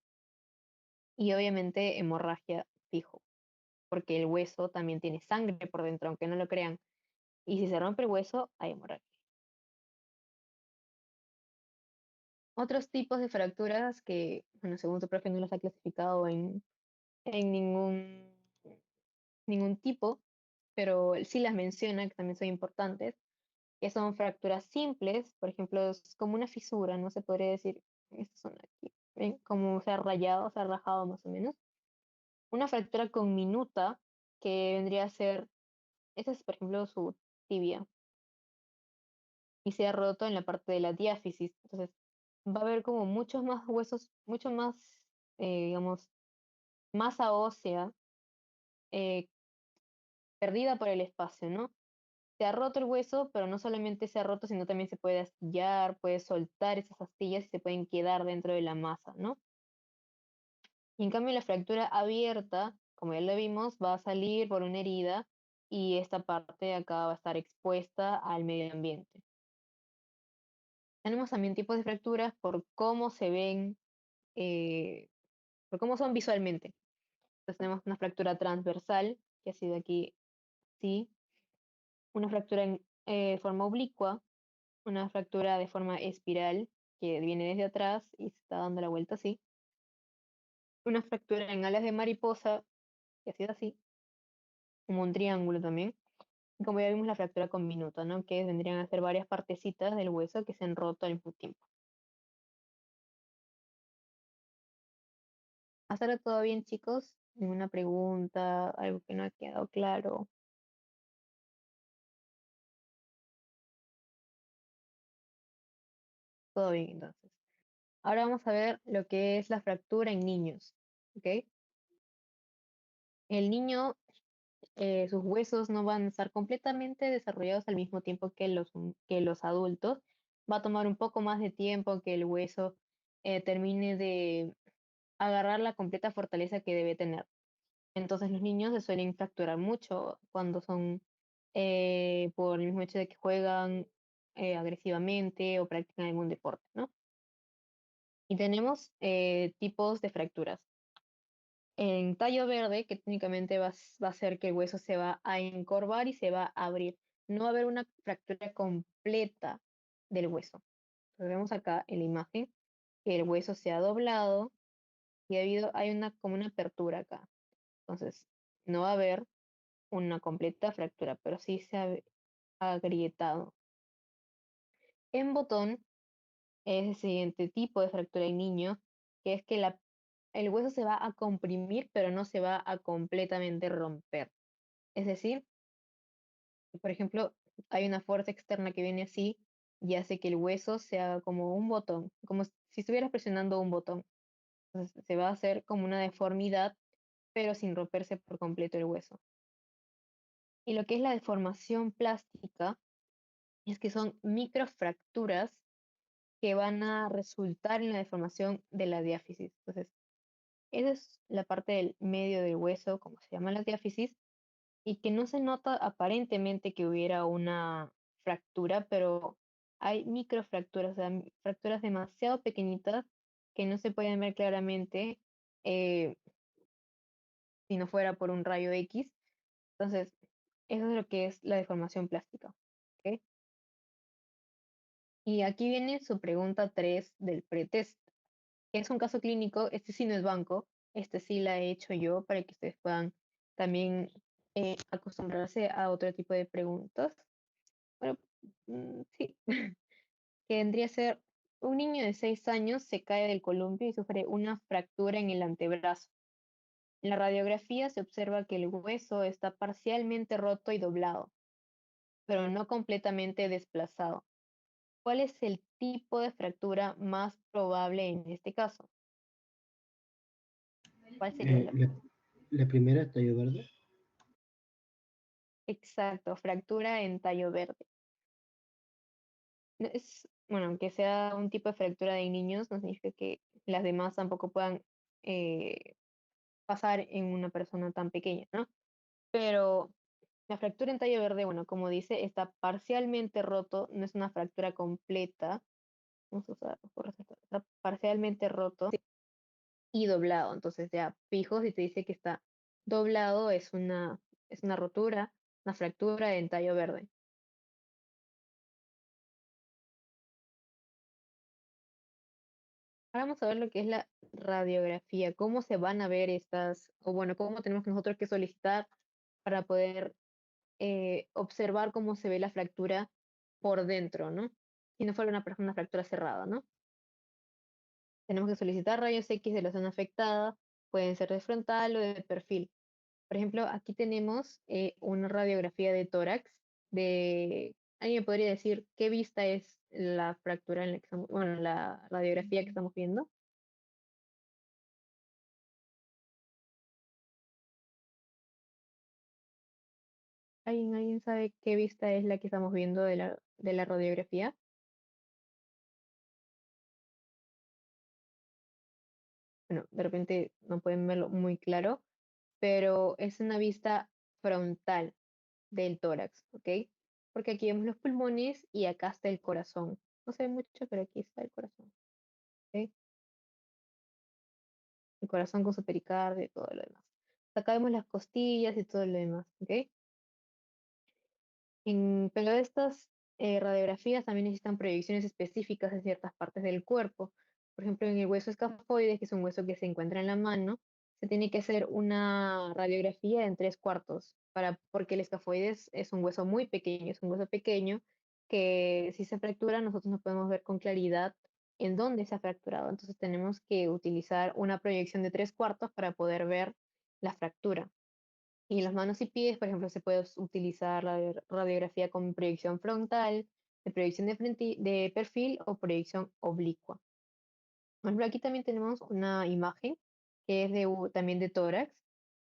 Y obviamente hemorragia fijo, porque el hueso también tiene sangre por dentro, aunque no lo crean. Y si se rompe el hueso, hay hemorragia. Otros tipos de fracturas que, bueno, según tu profe no las ha clasificado en ningún tipo, pero él sí las menciona, que también son importantes, que son fracturas simples, por ejemplo, es como una fisura, no se podría decir, estas son aquí, ¿ven? Como se ha rayado, se ha rajado más o menos. Una fractura conminuta, que vendría a ser, esta es por ejemplo su tibia, y se ha roto en la parte de la diáfisis, entonces va a haber como muchos más huesos, mucho más, digamos, masa ósea eh, perdida por el espacio, ¿no? Se ha roto el hueso, pero no solamente se ha roto, sino también se puede astillar, puede soltar esas astillas y se pueden quedar dentro de la masa, ¿no? Y en cambio la fractura abierta, como ya lo vimos, va a salir por una herida y esta parte de acá va a estar expuesta al medio ambiente. Tenemos también tipos de fracturas por cómo se ven, eh, por cómo son visualmente. Entonces tenemos una fractura transversal, que ha sido aquí, sí, una fractura en forma oblicua, una fractura de forma espiral que viene desde atrás y se está dando la vuelta así. Una fractura en alas de mariposa que ha sido así, como un triángulo también. Y como ya vimos la fractura con minuto, ¿no? Que vendrían a ser varias partecitas del hueso que se han roto al mismo tiempo. ¿Hasta ahora todo bien, chicos? ¿Ninguna pregunta? ¿Algo que no ha quedado claro? Todo bien, entonces. Ahora vamos a ver lo que es la fractura en niños. ¿Ok? El niño sus huesos no van a estar completamente desarrollados al mismo tiempo que los adultos. Va a tomar un poco más de tiempo que el hueso termine de agarrar la completa fortaleza que debe tener. Entonces los niños se suelen fracturar mucho cuando son por el mismo hecho de que juegan agresivamente o practican algún deporte, ¿no? Y tenemos tipos de fracturas. En tallo verde, que técnicamente va a ser que el hueso se va a encorvar y se va a abrir. No va a haber una fractura completa del hueso. Entonces, vemos acá en la imagen que el hueso se ha doblado y hay como una apertura acá. Entonces, no va a haber una completa fractura, pero sí se ha agrietado. En botón es el siguiente tipo de fractura en niño, que es que el hueso se va a comprimir, pero no se va a completamente romper. Es decir, por ejemplo, hay una fuerza externa que viene así y hace que el hueso se haga como un botón, como si estuvieras presionando un botón. Entonces se va a hacer como una deformidad, pero sin romperse por completo el hueso. Y lo que es la deformación plástica es que son microfracturas que van a resultar en la deformación de la diáfisis. Entonces, esa es la parte del medio del hueso, como se llama la diáfisis, y que no se nota aparentemente que hubiera una fractura, pero hay microfracturas, o sea, fracturas demasiado pequeñitas que no se pueden ver claramente eh, si no fuera por un rayo X. Entonces, eso es lo que es la deformación plástica. ¿Ok? Y aquí viene su pregunta 3 del pretest. Es un caso clínico, este sí no es banco, este sí la he hecho yo para que ustedes puedan también acostumbrarse a otro tipo de preguntas. Bueno, sí, que vendría a ser un niño de 6 años se cae del columpio y sufre una fractura en el antebrazo. En la radiografía se observa que el hueso está parcialmente roto y doblado, pero no completamente desplazado. ¿Cuál es el tipo de fractura más probable en este caso? ¿Cuál sería Eh, la, la primera, tallo verde. Exacto, fractura en tallo verde. Bueno, aunque sea un tipo de fractura de niños, no significa que las demás tampoco puedan eh, pasar en una persona tan pequeña, ¿no? Pero la fractura en tallo verde, bueno, como dice, está parcialmente roto, no es una fractura completa. Vamos a usar por resaltar, está parcialmente roto y doblado. Entonces ya fijo, si te dice que está doblado, es una rotura, una fractura en tallo verde. Ahora vamos a ver lo que es la radiografía, cómo se van a ver estas, o bueno, cómo tenemos nosotros que solicitar para poder observar cómo se ve la fractura por dentro, ¿no? Si no fuera una fractura cerrada, ¿no? Tenemos que solicitar rayos X de la zona afectada, pueden ser de frontal o de perfil. Por ejemplo, aquí tenemos una radiografía de tórax de... ¿Alguien me podría decir qué vista es la fractura en la que estamos, bueno, la radiografía que estamos viendo? ¿Alguien sabe qué vista es la que estamos viendo de la radiografía? Bueno, de repente no pueden verlo muy claro, pero es una vista frontal del tórax, ¿ok? Porque aquí vemos los pulmones y acá está el corazón. No se ve mucho, pero aquí está el corazón, ¿ok? El corazón con su pericardio y todo lo demás. Acá vemos las costillas y todo lo demás, ¿ok? Pero estas radiografías también necesitan proyecciones específicas de ciertas partes del cuerpo. Por ejemplo, en el hueso escafoides, que es un hueso que se encuentra en la mano, se tiene que hacer una radiografía en 3/4, porque el escafoides es un hueso muy pequeño, es un hueso pequeño que si se fractura nosotros no podemos ver con claridad en dónde se ha fracturado. Entonces tenemos que utilizar una proyección de 3/4 para poder ver la fractura. Y en las manos y pies, por ejemplo, se puede utilizar la radiografía con proyección frontal, de proyección de perfil o proyección oblicua. Por ejemplo, aquí también tenemos una imagen que es también de tórax,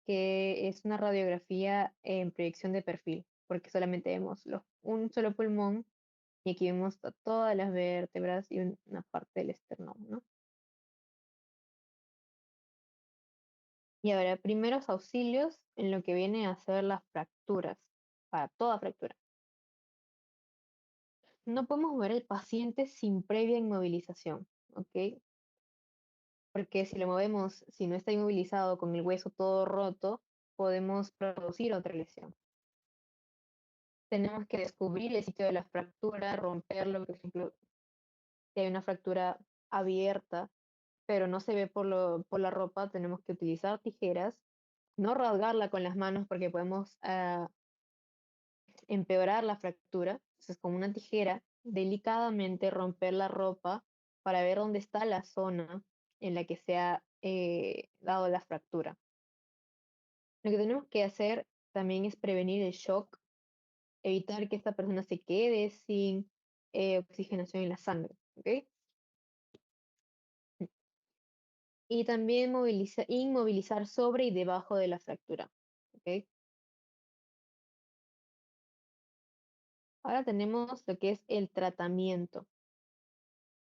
que es una radiografía en proyección de perfil, porque solamente vemos un solo pulmón y aquí vemos todas las vértebras y una parte del esternón, ¿no? Y ahora, primeros auxilios en lo que viene a ser las fracturas, para toda fractura. No podemos mover al paciente sin previa inmovilización, ¿ok? Porque si lo movemos, si no está inmovilizado con el hueso todo roto, podemos producir otra lesión. Tenemos que descubrir el sitio de la fractura, romperlo, por ejemplo, si hay una fractura abierta, pero no se ve por la ropa, tenemos que utilizar tijeras, no rasgarla con las manos porque podemos empeorar la fractura. Entonces, con una tijera, delicadamente romper la ropa para ver dónde está la zona en la que se ha dado la fractura. Lo que tenemos que hacer también es prevenir el shock, evitar que esta persona se quede sin oxigenación en la sangre, ¿ok? Y también inmovilizar sobre y debajo de la fractura, ¿ok? Ahora tenemos lo que es el tratamiento,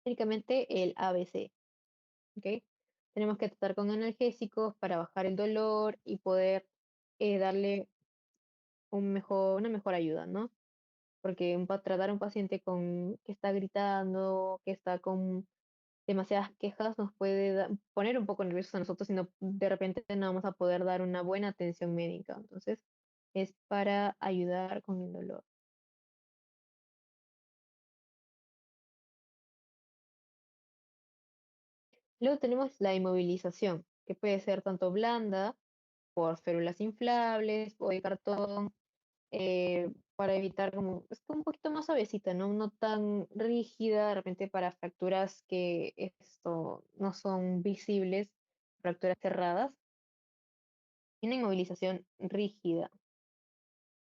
técnicamente el ABC. ¿Ok? Tenemos que tratar con analgésicos para bajar el dolor y poder darle una mejor ayuda, ¿no? Porque tratar a un paciente que está gritando, que está con demasiadas quejas, nos puede poner un poco nerviosos a nosotros y de repente no vamos a poder dar una buena atención médica. Entonces, es para ayudar con el dolor. Luego tenemos la inmovilización, que puede ser tanto blanda, por férulas inflables o de cartón, para evitar es como un poquito más suavecita, ¿no? No tan rígida, de repente para fracturas que esto no son visibles, fracturas cerradas. Y una inmovilización rígida,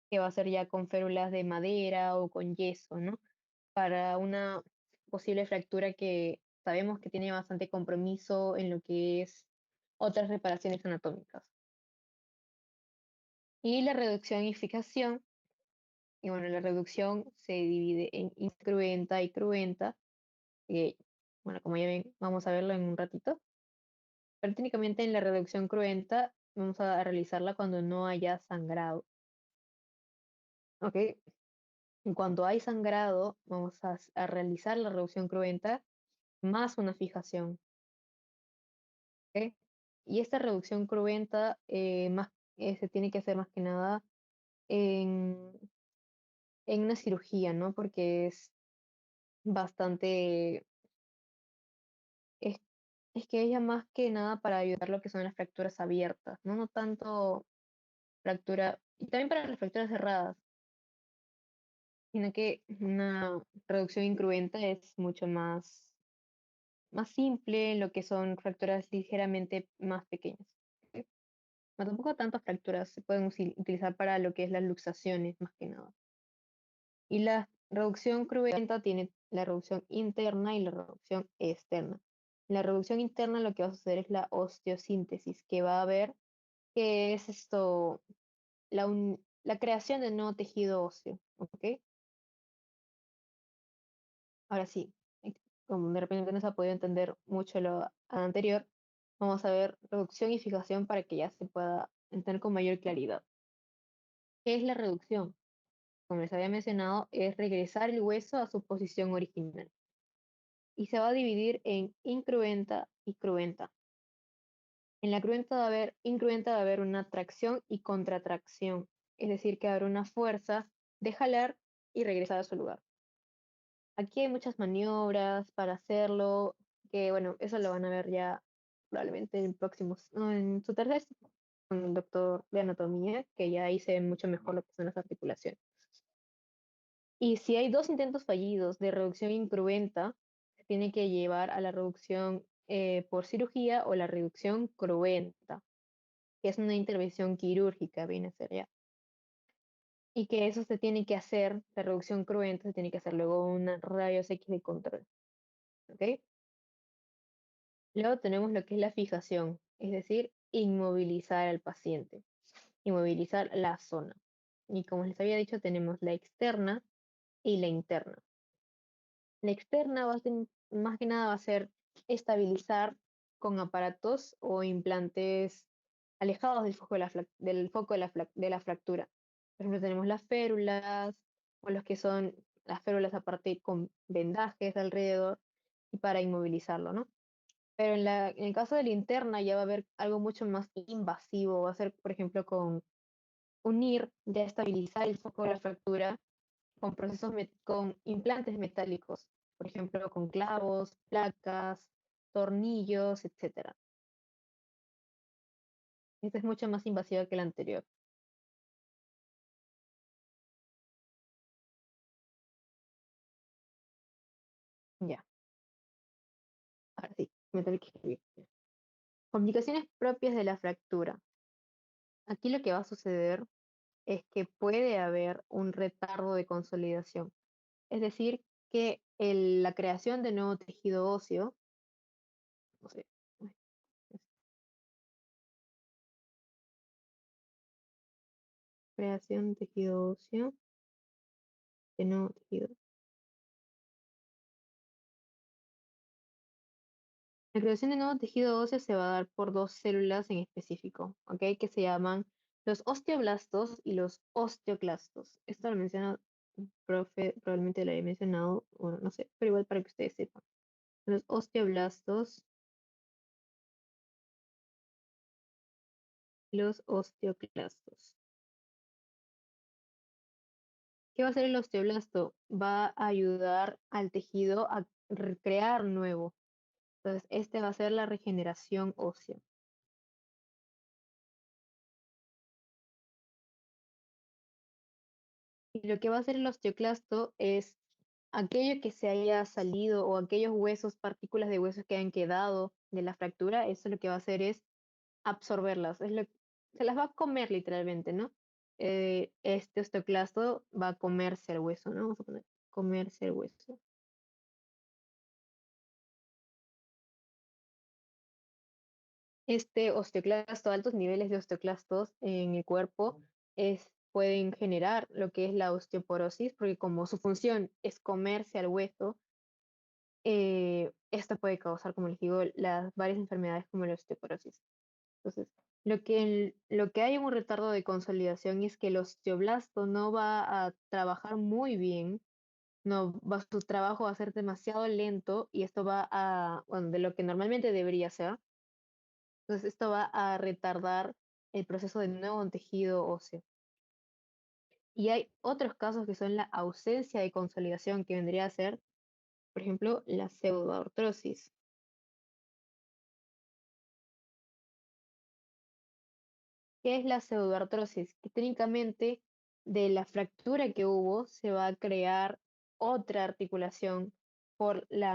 que va a ser ya con férulas de madera o con yeso, ¿no? Para una posible fractura que sabemos que tiene bastante compromiso en lo que es otras reparaciones anatómicas. Y la reducción y fijación, y bueno, la reducción se divide en incruenta y cruenta, que, bueno, como ya ven, vamos a verlo en un ratito. Pero técnicamente en la reducción cruenta vamos a realizarla cuando no haya sangrado. ¿Ok? En cuanto hay sangrado, vamos a realizar la reducción cruenta más una fijación. ¿Ok? Y esta reducción cruenta se tiene que hacer más que nada en, en una cirugía, ¿no? Porque es bastante, es, es que ella más que nada para ayudar lo que son las fracturas abiertas, ¿no? No tanto fractura, y también para las fracturas cerradas, sino que una reducción incruenta es mucho más simple en lo que son fracturas ligeramente más pequeñas. ¿Ok? No, tampoco tantas fracturas se pueden utilizar para lo que es las luxaciones, más que nada. Y la reducción cruenta tiene la reducción interna y la reducción externa. En la reducción interna lo que va a suceder es la osteosíntesis, que va a haber, que es esto, la creación de nuevo tejido óseo. ¿Ok? Ahora sí, como de repente no se ha podido entender mucho lo anterior, vamos a ver reducción y fijación para que ya se pueda entender con mayor claridad. ¿Qué es la reducción? Como les había mencionado, es regresar el hueso a su posición original. Y se va a dividir en incruenta y cruenta. En la incruenta va a haber una tracción y contratracción, es decir, que va a haber una fuerza de jalar y regresar a su lugar. Aquí hay muchas maniobras para hacerlo, que bueno, eso lo van a ver ya probablemente en próximos, no, en su tercer con el doctor de anatomía, que ya ahí se ve mucho mejor lo que son las articulaciones. Y si hay dos intentos fallidos de reducción incruenta, se tiene que llevar a la reducción por cirugía o la reducción cruenta, que es una intervención quirúrgica, viene a ser ya. Y que eso se tiene que hacer, la reducción cruenta, se tiene que hacer luego una rayos X de control. ¿Ok? Luego tenemos lo que es la fijación, es decir, inmovilizar al paciente, inmovilizar la zona. Y como les había dicho, tenemos la externa y la interna. La externa más que nada va a ser estabilizar con aparatos o implantes alejados del foco de la fractura. Por ejemplo, tenemos las férulas o los que son las férulas aparte con vendajes alrededor y para inmovilizarlo, ¿no? Pero en el caso de la interna ya va a haber algo mucho más invasivo. Va a ser, por ejemplo, con unir, ya estabilizar el foco de la fractura con con implantes metálicos. Por ejemplo, con clavos, placas, tornillos, etcétera. Esta es mucho más invasiva que la anterior. Ya, ahora sí, me tengo que escribir. Complicaciones propias de la fractura. Aquí lo que va a suceder es que puede haber un retardo de consolidación. Es decir, que la creación de nuevo tejido óseo, no sé, creación de tejido óseo, de nuevo tejido. La creación de nuevo tejido óseo se va a dar por dos células en específico, ¿ok? Que se llaman los osteoblastos y los osteoclastos. Esto lo menciona el profe, probablemente lo haya mencionado, o no sé, pero igual para que ustedes sepan. Los osteoblastos, los osteoclastos. ¿Qué va a hacer el osteoblasto? Va a ayudar al tejido a crear nuevo. Entonces, este va a ser la regeneración ósea. Y lo que va a hacer el osteoclasto es aquello que se haya salido o aquellos huesos, partículas de huesos que hayan quedado de la fractura, eso lo que va a hacer es absorberlas. Se las va a comer literalmente, ¿no? Este osteoclasto va a comerse el hueso, ¿no? Vamos a poner comerse el hueso. Este osteoclasto, altos niveles de osteoclastos en el cuerpo pueden generar lo que es la osteoporosis, porque como su función es comerse al hueso, esto puede causar, como les digo, las varias enfermedades como la osteoporosis. Entonces, lo que hay en un retardo de consolidación es que el osteoblasto no va a trabajar muy bien, su trabajo va a ser demasiado lento y esto va a, bueno, de lo que normalmente debería ser. Entonces, esto va a retardar el proceso de nuevo tejido óseo. Y hay otros casos que son la ausencia de consolidación, que vendría a ser, por ejemplo, la pseudoartrosis. ¿Qué es la pseudoartrosis? Que técnicamente de la fractura que hubo se va a crear otra articulación por la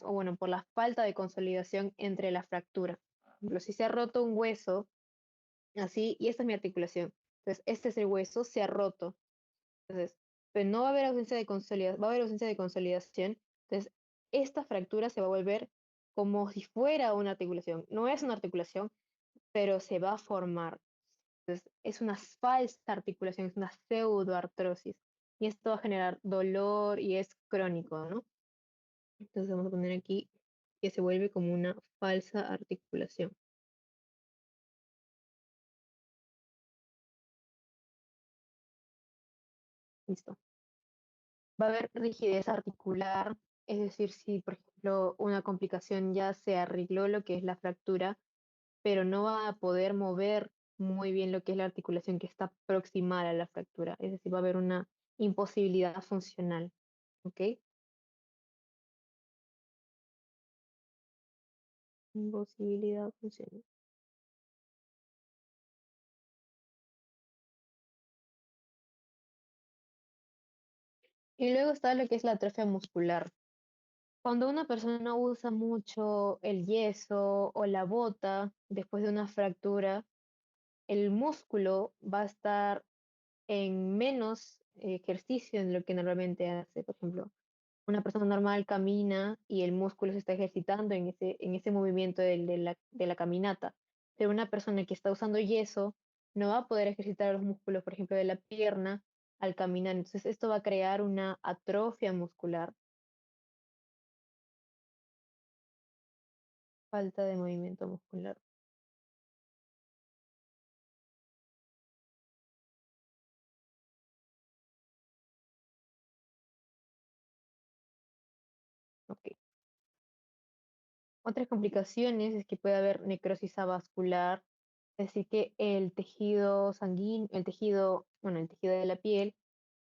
o bueno, por la falta de consolidación entre la fractura. Por ejemplo, si se ha roto un hueso, así, y esta es mi articulación. Entonces, este es el hueso, se ha roto. Entonces, pero no va a haber ausencia de consolidación, va a haber ausencia de consolidación. Entonces, esta fractura se va a volver como si fuera una articulación. No es una articulación, pero se va a formar. Entonces, es una falsa articulación, es una pseudoartrosis. Y esto va a generar dolor y es crónico, ¿no? Entonces vamos a poner aquí que se vuelve como una falsa articulación. Listo. Va a haber rigidez articular, es decir, si por ejemplo una complicación ya se arregló lo que es la fractura, pero no va a poder mover muy bien lo que es la articulación que está proximal a la fractura, es decir, va a haber una imposibilidad funcional, ¿ok? Imposibilidad funcional. Y luego está lo que es la atrofia muscular. Cuando una persona usa mucho el yeso o la bota después de una fractura, el músculo va a estar en menos ejercicio en lo que normalmente hace. Por ejemplo, una persona normal camina y el músculo se está ejercitando en ese movimiento de la caminata. Pero una persona que está usando yeso no va a poder ejercitar los músculos, por ejemplo, de la pierna al caminar. Entonces, esto va a crear una atrofia muscular, falta de movimiento muscular. Ok. Otras complicaciones es que puede haber necrosis avascular, es decir, que el tejido sanguíneo, bueno, el tejido de la piel,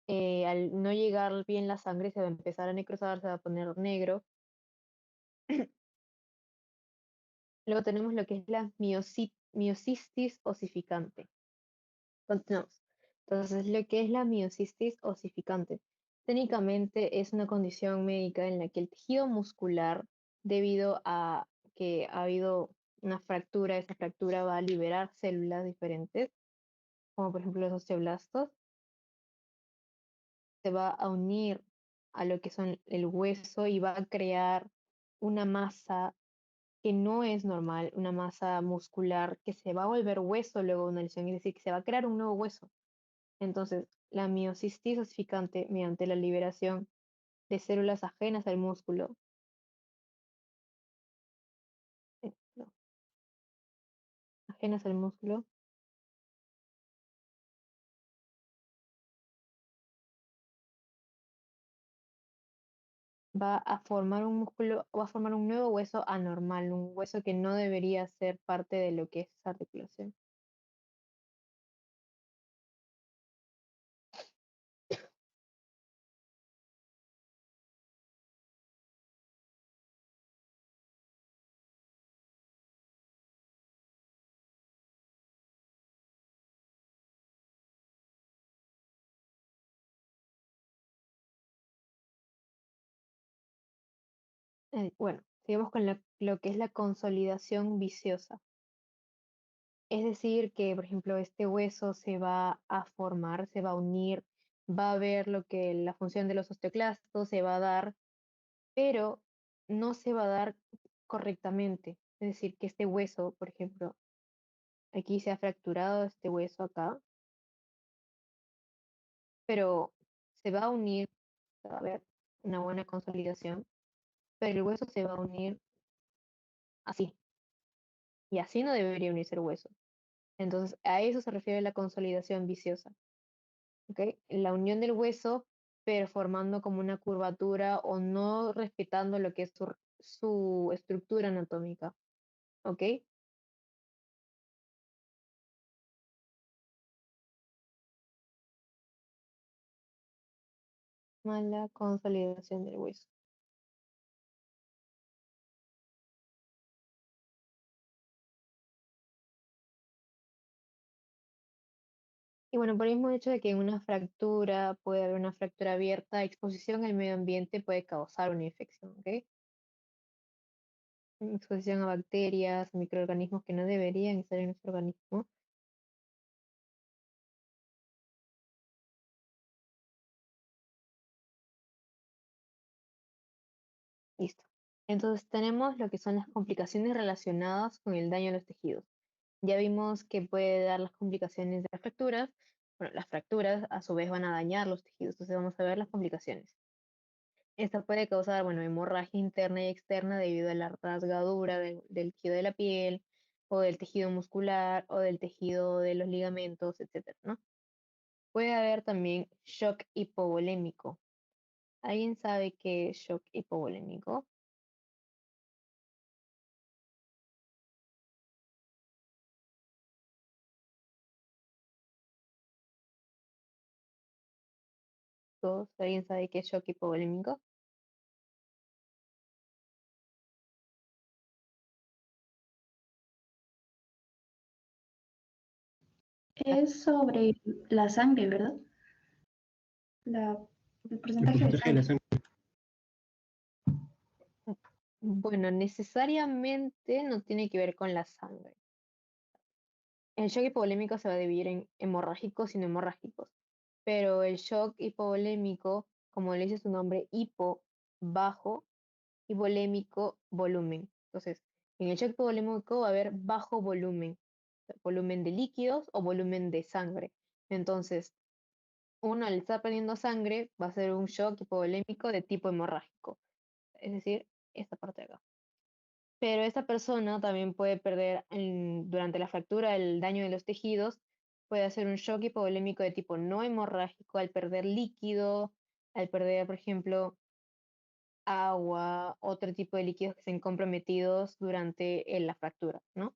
al no llegar bien la sangre, se va a empezar a necrosar, se va a poner negro. Luego tenemos lo que es la miocistis osificante. Continuamos. Entonces, lo que es la miocistis osificante. Técnicamente es una condición médica en la que el tejido muscular, debido a que ha habido una fractura, esa fractura va a liberar células diferentes, como por ejemplo los osteoblastos, se va a unir a lo que son el hueso y va a crear una masa que no es normal, una masa muscular que se va a volver hueso luego de una lesión, es decir, que se va a crear un nuevo hueso. Entonces, la miosistis osificante, mediante la liberación de células ajenas al músculo, no, ajenas al músculo, va a formar un músculo, va a formar un nuevo hueso anormal, un hueso que no debería ser parte de lo que es esa articulación. Bueno, sigamos con lo que es la consolidación viciosa. Es decir, que, por ejemplo, este hueso se va a formar, se va a unir, va a ver lo que la función de los osteoclastos se va a dar, pero no se va a dar correctamente. Es decir, que este hueso, por ejemplo, aquí se ha fracturado este hueso acá, pero se va a unir, va a haber una buena consolidación, pero el hueso se va a unir así, y así no debería unirse el hueso. Entonces, a eso se refiere la consolidación viciosa. ¿Ok? La unión del hueso, pero formando como una curvatura o no respetando lo que es su estructura anatómica. ¿Ok? Mala consolidación del hueso. Y bueno, por el mismo hecho de que en una fractura puede haber una fractura abierta, exposición al medio ambiente puede causar una infección, ¿ok? Exposición a bacterias, microorganismos que no deberían estar en nuestro organismo. Listo. Entonces tenemos lo que son las complicaciones relacionadas con el daño a los tejidos. Ya vimos que puede dar las complicaciones de las fracturas. Bueno, las fracturas a su vez van a dañar los tejidos, entonces vamos a ver las complicaciones. Esta puede causar, bueno, hemorragia interna y externa debido a la rasgadura del tejido de la piel, o del tejido muscular, o del tejido de los ligamentos, etcétera, ¿no? Puede haber también shock hipovolémico. ¿Alguien sabe qué es shock hipovolémico? ¿Todos? ¿Alguien sabe qué es shock hipovolémico? Es sobre la sangre, ¿verdad? El El porcentaje de porcentaje de la sangre. sangre. Bueno, necesariamente no tiene que ver con la sangre. El shock hipovolémico se va a dividir en hemorrágicos y no hemorrágicos. Pero el shock hipovolémico, como le dice su nombre, hipo, bajo, y volémico, volumen. Entonces, en el shock hipovolémico va a haber bajo volumen, volumen de líquidos o volumen de sangre. Entonces, uno al estar perdiendo sangre va a ser un shock hipovolémico de tipo hemorrágico. Es decir, esta parte de acá. Pero esta persona también puede perder durante la fractura el daño de los tejidos, puede hacer un shock hipovolémico de tipo no hemorrágico al perder líquido, al perder, por ejemplo, agua, otro tipo de líquidos que estén comprometidos durante la fractura, ¿no?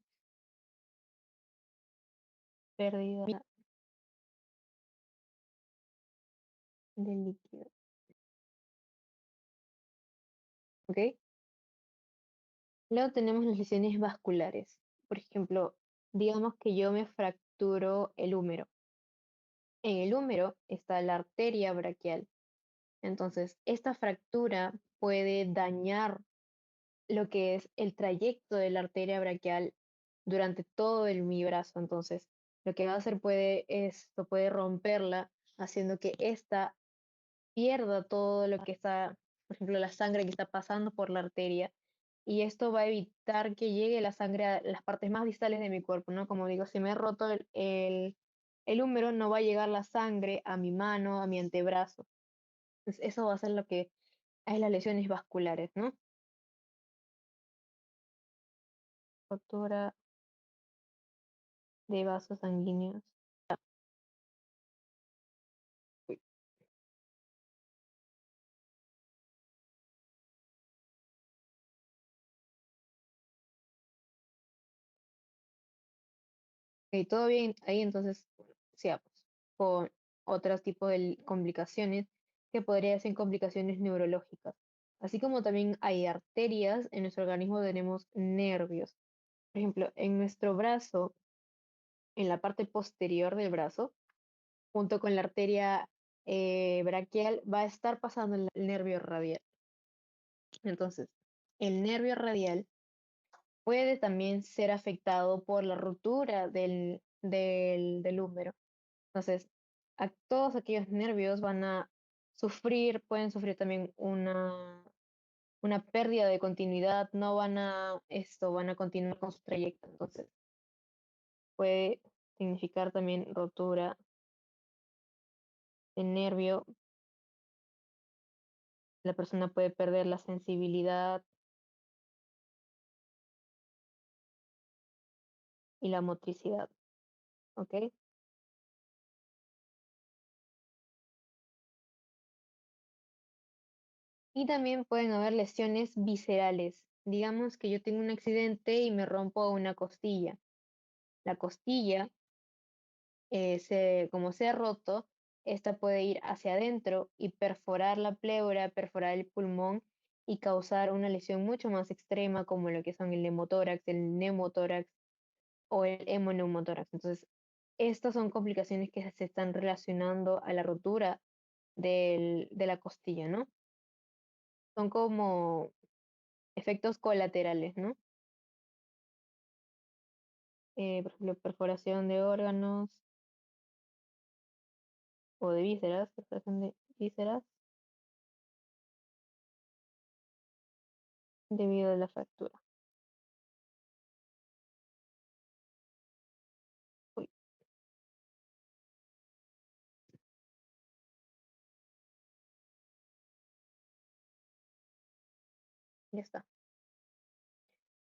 Pérdida de líquido. ¿Ok? Luego tenemos las lesiones vasculares. Por ejemplo, digamos que yo me fracturo el húmero. En el húmero está la arteria braquial. Entonces, esta fractura puede dañar lo que es el trayecto de la arteria braquial durante todo mi brazo. Entonces, lo que va a hacer esto puede romperla, haciendo que ésta pierda todo lo que está, por ejemplo, la sangre que está pasando por la arteria. Y esto va a evitar que llegue la sangre a las partes más distales de mi cuerpo, ¿no? Como digo, si me he roto el húmero, no va a llegar la sangre a mi mano, a mi antebrazo. Entonces, eso va a ser lo que es las lesiones vasculares, ¿no? Rotura de vasos sanguíneos. Uy, Ok, todo bien ahí, entonces, bueno, sigamos con otros tipos de complicaciones que podrían ser complicaciones neurológicas. Así como también hay arterias, en nuestro organismo tenemos nervios. Por ejemplo, en nuestro brazo, en la parte posterior del brazo, junto con la arteria braquial, va a estar pasando el nervio radial. Entonces, el nervio radial puede también ser afectado por la ruptura del húmero. Entonces, todos aquellos nervios van a sufrir, pueden sufrir también una pérdida de continuidad, no van a, van a continuar con su trayecto. Entonces, puede significar también rotura de nervio. La persona puede perder la sensibilidad y la motricidad, ¿ok? Y también pueden haber lesiones viscerales. Digamos que yo tengo un accidente y me rompo una costilla. La costilla, como se ha roto, esta puede ir hacia adentro y perforar la pleura, perforar el pulmón y causar una lesión mucho más extrema como lo que son el hemotórax, el neumotórax o el hemoneumotórax. Entonces, estas son complicaciones que se están relacionando a la rotura de la costilla, ¿no? Son como efectos colaterales, ¿no? Por ejemplo, perforación de órganos o de vísceras, perforación de vísceras debido a la fractura. Uy, ya está.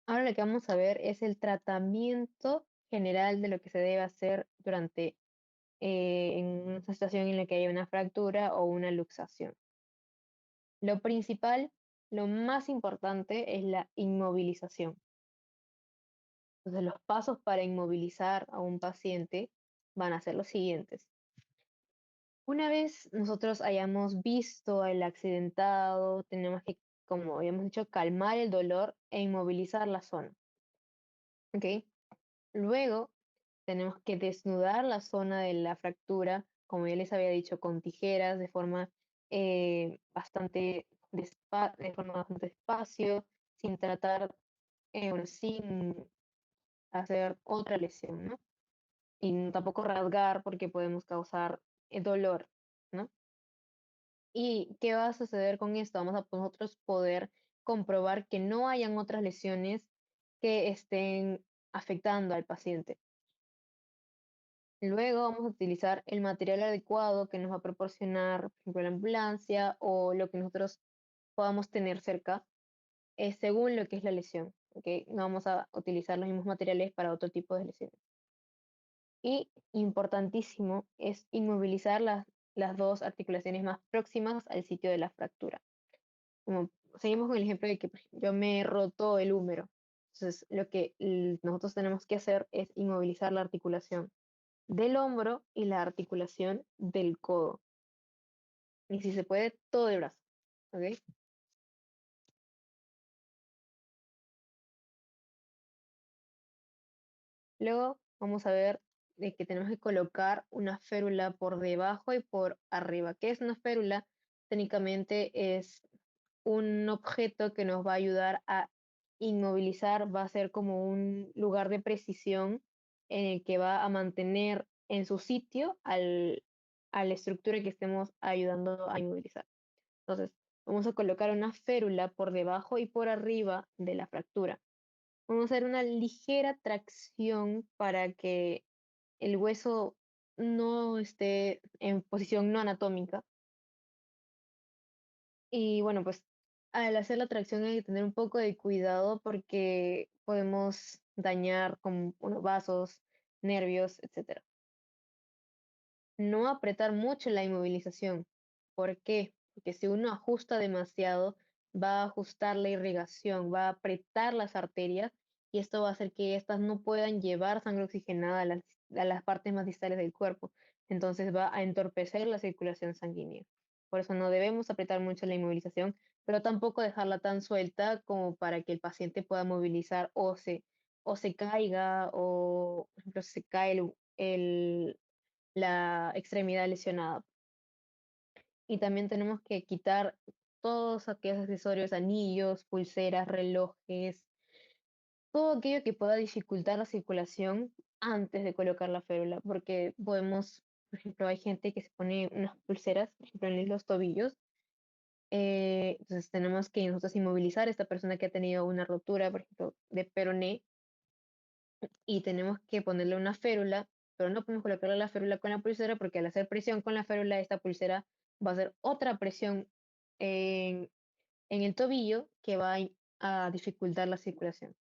Ahora lo que vamos a ver es el tratamiento general de lo que se debe hacer durante en una situación en la que haya una fractura o una luxación. Lo principal, lo más importante es la inmovilización. Entonces, los pasos para inmovilizar a un paciente van a ser los siguientes. Una vez nosotros hayamos visto al accidentado, tenemos que, como habíamos dicho, calmar el dolor e inmovilizar la zona. ¿Ok? Luego tenemos que desnudar la zona de la fractura, como ya les había dicho, con tijeras de forma de forma bastante despacio, sin tratar, bueno, sin hacer otra lesión, ¿no? Y tampoco rasgar porque podemos causar dolor, ¿no? ¿Y qué va a suceder con esto? Vamos a nosotros poder comprobar que no hayan otras lesiones que estén afectando al paciente. Luego vamos a utilizar el material adecuado que nos va a proporcionar, por ejemplo, la ambulancia o lo que nosotros podamos tener cerca, según lo que es la lesión. ¿Ok? No vamos a utilizar los mismos materiales para otro tipo de lesiones. Y importantísimo es inmovilizar las dos articulaciones más próximas al sitio de la fractura. Como seguimos con el ejemplo de que por ejemplo, yo me he roto el húmero. Entonces, lo que nosotros tenemos que hacer es inmovilizar la articulación del hombro y la articulación del codo. Y si se puede, todo el brazo. ¿Ok? Luego vamos a ver de que tenemos que colocar una férula por debajo y por arriba. ¿Qué es una férula? Técnicamente es un objeto que nos va a ayudar a inmovilizar, va a ser como un lugar de precisión en el que va a mantener en su sitio a la estructura que estemos ayudando a inmovilizar. Entonces, vamos a colocar una férula por debajo y por arriba de la fractura. Vamos a hacer una ligera tracción para que el hueso no esté en posición no anatómica. Y bueno, pues al hacer la tracción hay que tener un poco de cuidado porque podemos dañar con bueno, vasos, nervios, etc. No apretar mucho la inmovilización. ¿Por qué? Porque si uno ajusta demasiado, va a ajustar la irrigación, va a apretar las arterias y esto va a hacer que estas no puedan llevar sangre oxigenada a las partes más distales del cuerpo. Entonces va a entorpecer la circulación sanguínea. Por eso no debemos apretar mucho la inmovilización, pero tampoco dejarla tan suelta como para que el paciente pueda movilizar o se caiga o, por ejemplo, se cae la extremidad lesionada. Y también tenemos que quitar todos aquellos accesorios, anillos, pulseras, relojes, todo aquello que pueda dificultar la circulación antes de colocar la férula, porque podemos, por ejemplo, hay gente que se pone unas pulseras, por ejemplo, en los tobillos. Entonces tenemos que nosotros inmovilizar a esta persona que ha tenido una rotura, por ejemplo, de peroné, y tenemos que ponerle una férula, pero no podemos colocarle la férula con la pulsera porque al hacer presión con la férula, esta pulsera va a hacer otra presión en, en el tobillo que va a dificultar la circulación.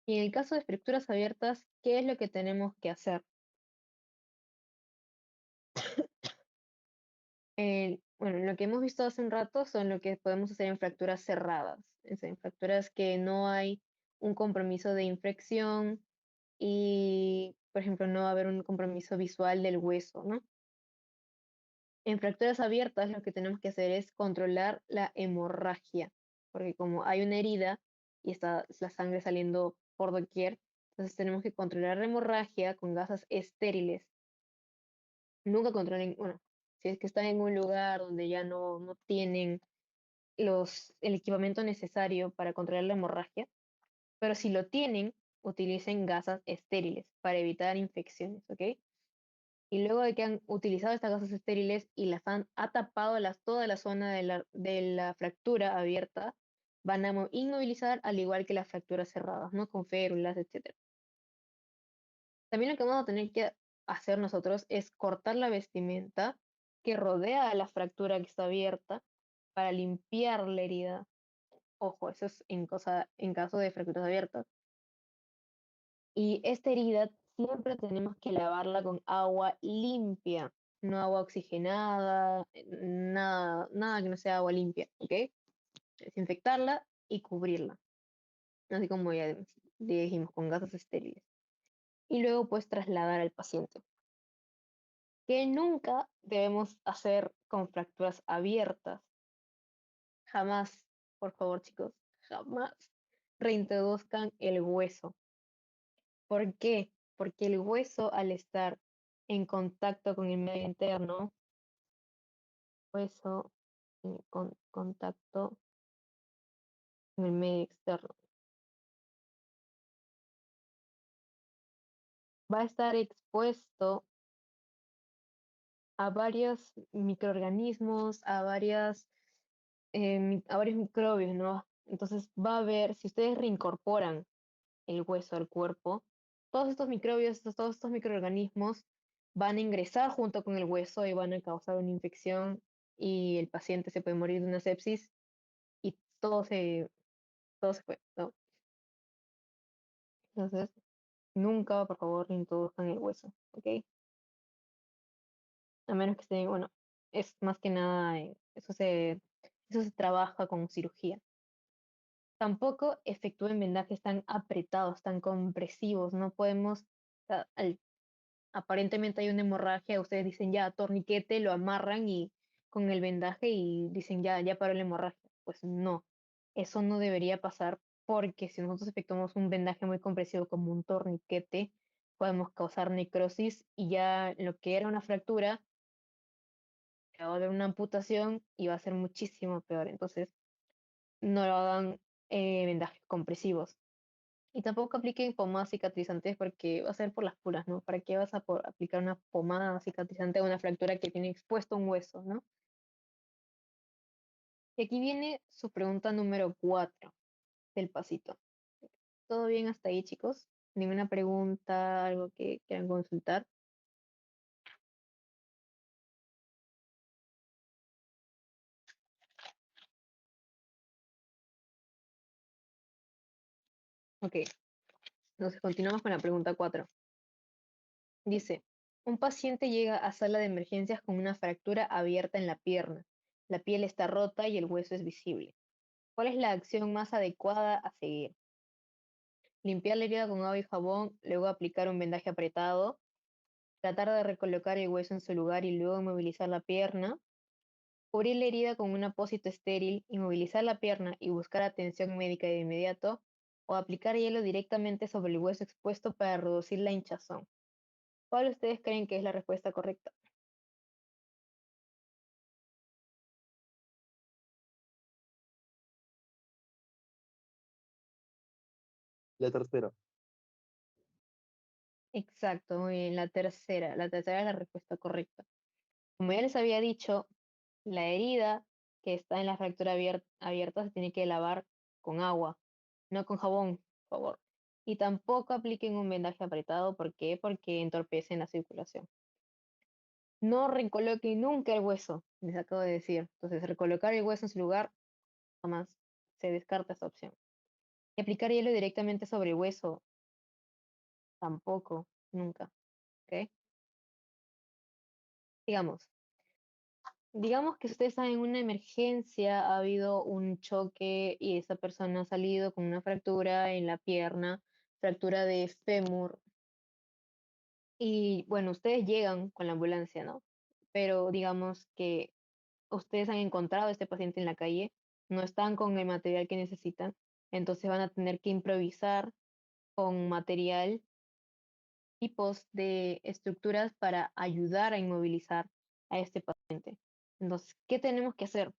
Y en el caso de fracturas abiertas, ¿qué es lo que tenemos que hacer? Bueno, lo que hemos visto hace un rato son lo que podemos hacer en fracturas cerradas, en fracturas que no hay un compromiso de infección y, por ejemplo, no va a haber un compromiso visual del hueso, ¿no? En fracturas abiertas lo que tenemos que hacer es controlar la hemorragia, porque como hay una herida y está la sangre saliendo por doquier, entonces tenemos que controlar la hemorragia con gasas estériles. Nunca controlen, bueno, si es que están en un lugar donde ya no tienen el equipamiento necesario para controlar la hemorragia, pero si lo tienen, utilicen gasas estériles para evitar infecciones, ¿ok? Y luego de que han utilizado estas gasas estériles y ha tapado toda la zona de la fractura abierta, van a inmovilizar al igual que las fracturas cerradas, ¿no? Con férulas, etc. También lo que vamos a tener que hacer nosotros es cortar la vestimenta que rodea a la fractura que está abierta para limpiar la herida. Ojo, eso es en caso de fracturas abiertas. Y esta herida siempre tenemos que lavarla con agua limpia, no agua oxigenada, nada que no sea agua limpia, ¿ok? Desinfectarla y cubrirla, así como ya dijimos, con gasas estériles. Y luego pues trasladar al paciente. Que nunca debemos hacer con fracturas abiertas. Jamás, por favor chicos, jamás reintroduzcan el hueso. ¿Por qué? Porque el hueso al estar en contacto con el medio interno, hueso en contacto con el medio externo, va a estar expuesto a varios microorganismos, a varios microbios, ¿no? Entonces va a haber, si ustedes reincorporan el hueso al cuerpo, todos estos microbios, todos estos microorganismos van a ingresar junto con el hueso y van a causar una infección y el paciente se puede morir de una sepsis y todo se fue, ¿no? Entonces, nunca, por favor, introduzcan el hueso, ¿ok? A menos que estén, bueno, es más que nada, eso se trabaja con cirugía. Tampoco efectúen vendajes tan apretados, tan compresivos. No podemos, aparentemente hay una hemorragia, ustedes dicen ya, torniquete, lo amarran y con el vendaje y dicen ya paró la hemorragia. Pues no, eso no debería pasar porque si nosotros efectuamos un vendaje muy compresivo como un torniquete, podemos causar necrosis y ya lo que era una fractura va a haber una amputación y va a ser muchísimo peor. Entonces, no lo hagan vendajes compresivos. Y tampoco apliquen pomadas cicatrizantes porque va a ser por las puras, ¿no? ¿Para qué vas a aplicar una pomada cicatrizante a una fractura que tiene expuesto un hueso, ¿no? Y aquí viene su pregunta número 4 del pasito. ¿Todo bien hasta ahí, chicos? ¿Ninguna pregunta, algo que quieran consultar? Ok, entonces continuamos con la pregunta 4. Dice, un paciente llega a sala de emergencias con una fractura abierta en la pierna. la piel está rota y el hueso es visible. ¿Cuál es la acción más adecuada a seguir? Limpiar la herida con agua y jabón, luego aplicar un vendaje apretado, tratar de recolocar el hueso en su lugar y luego inmovilizar la pierna, cubrir la herida con un apósito estéril, inmovilizar la pierna y buscar atención médica de inmediato, o aplicar hielo directamente sobre el hueso expuesto para reducir la hinchazón. ¿Cuál ustedes creen que es la respuesta correcta? La tercera. Exacto, muy bien, la tercera. La tercera es la respuesta correcta. Como ya les había dicho, la herida que está en la fractura abierta se tiene que lavar con agua, no con jabón, por favor. Y tampoco apliquen un vendaje apretado. ¿Por qué? Porque entorpecen la circulación. No recoloquen nunca el hueso, les acabo de decir. Entonces, recolocar el hueso en su lugar, jamás se descarta esa opción. Y aplicar hielo directamente sobre el hueso, tampoco, nunca. ¿Ok? Digamos. Digamos que usted está en una emergencia, ha habido un choque y esa persona ha salido con una fractura en la pierna, fractura de fémur. Y bueno, ustedes llegan con la ambulancia, ¿no? Pero digamos que ustedes han encontrado a este paciente en la calle, no están con el material que necesitan, entonces van a tener que improvisar con material, tipos de estructuras para ayudar a inmovilizar a este paciente. Entonces, ¿qué tenemos que hacer?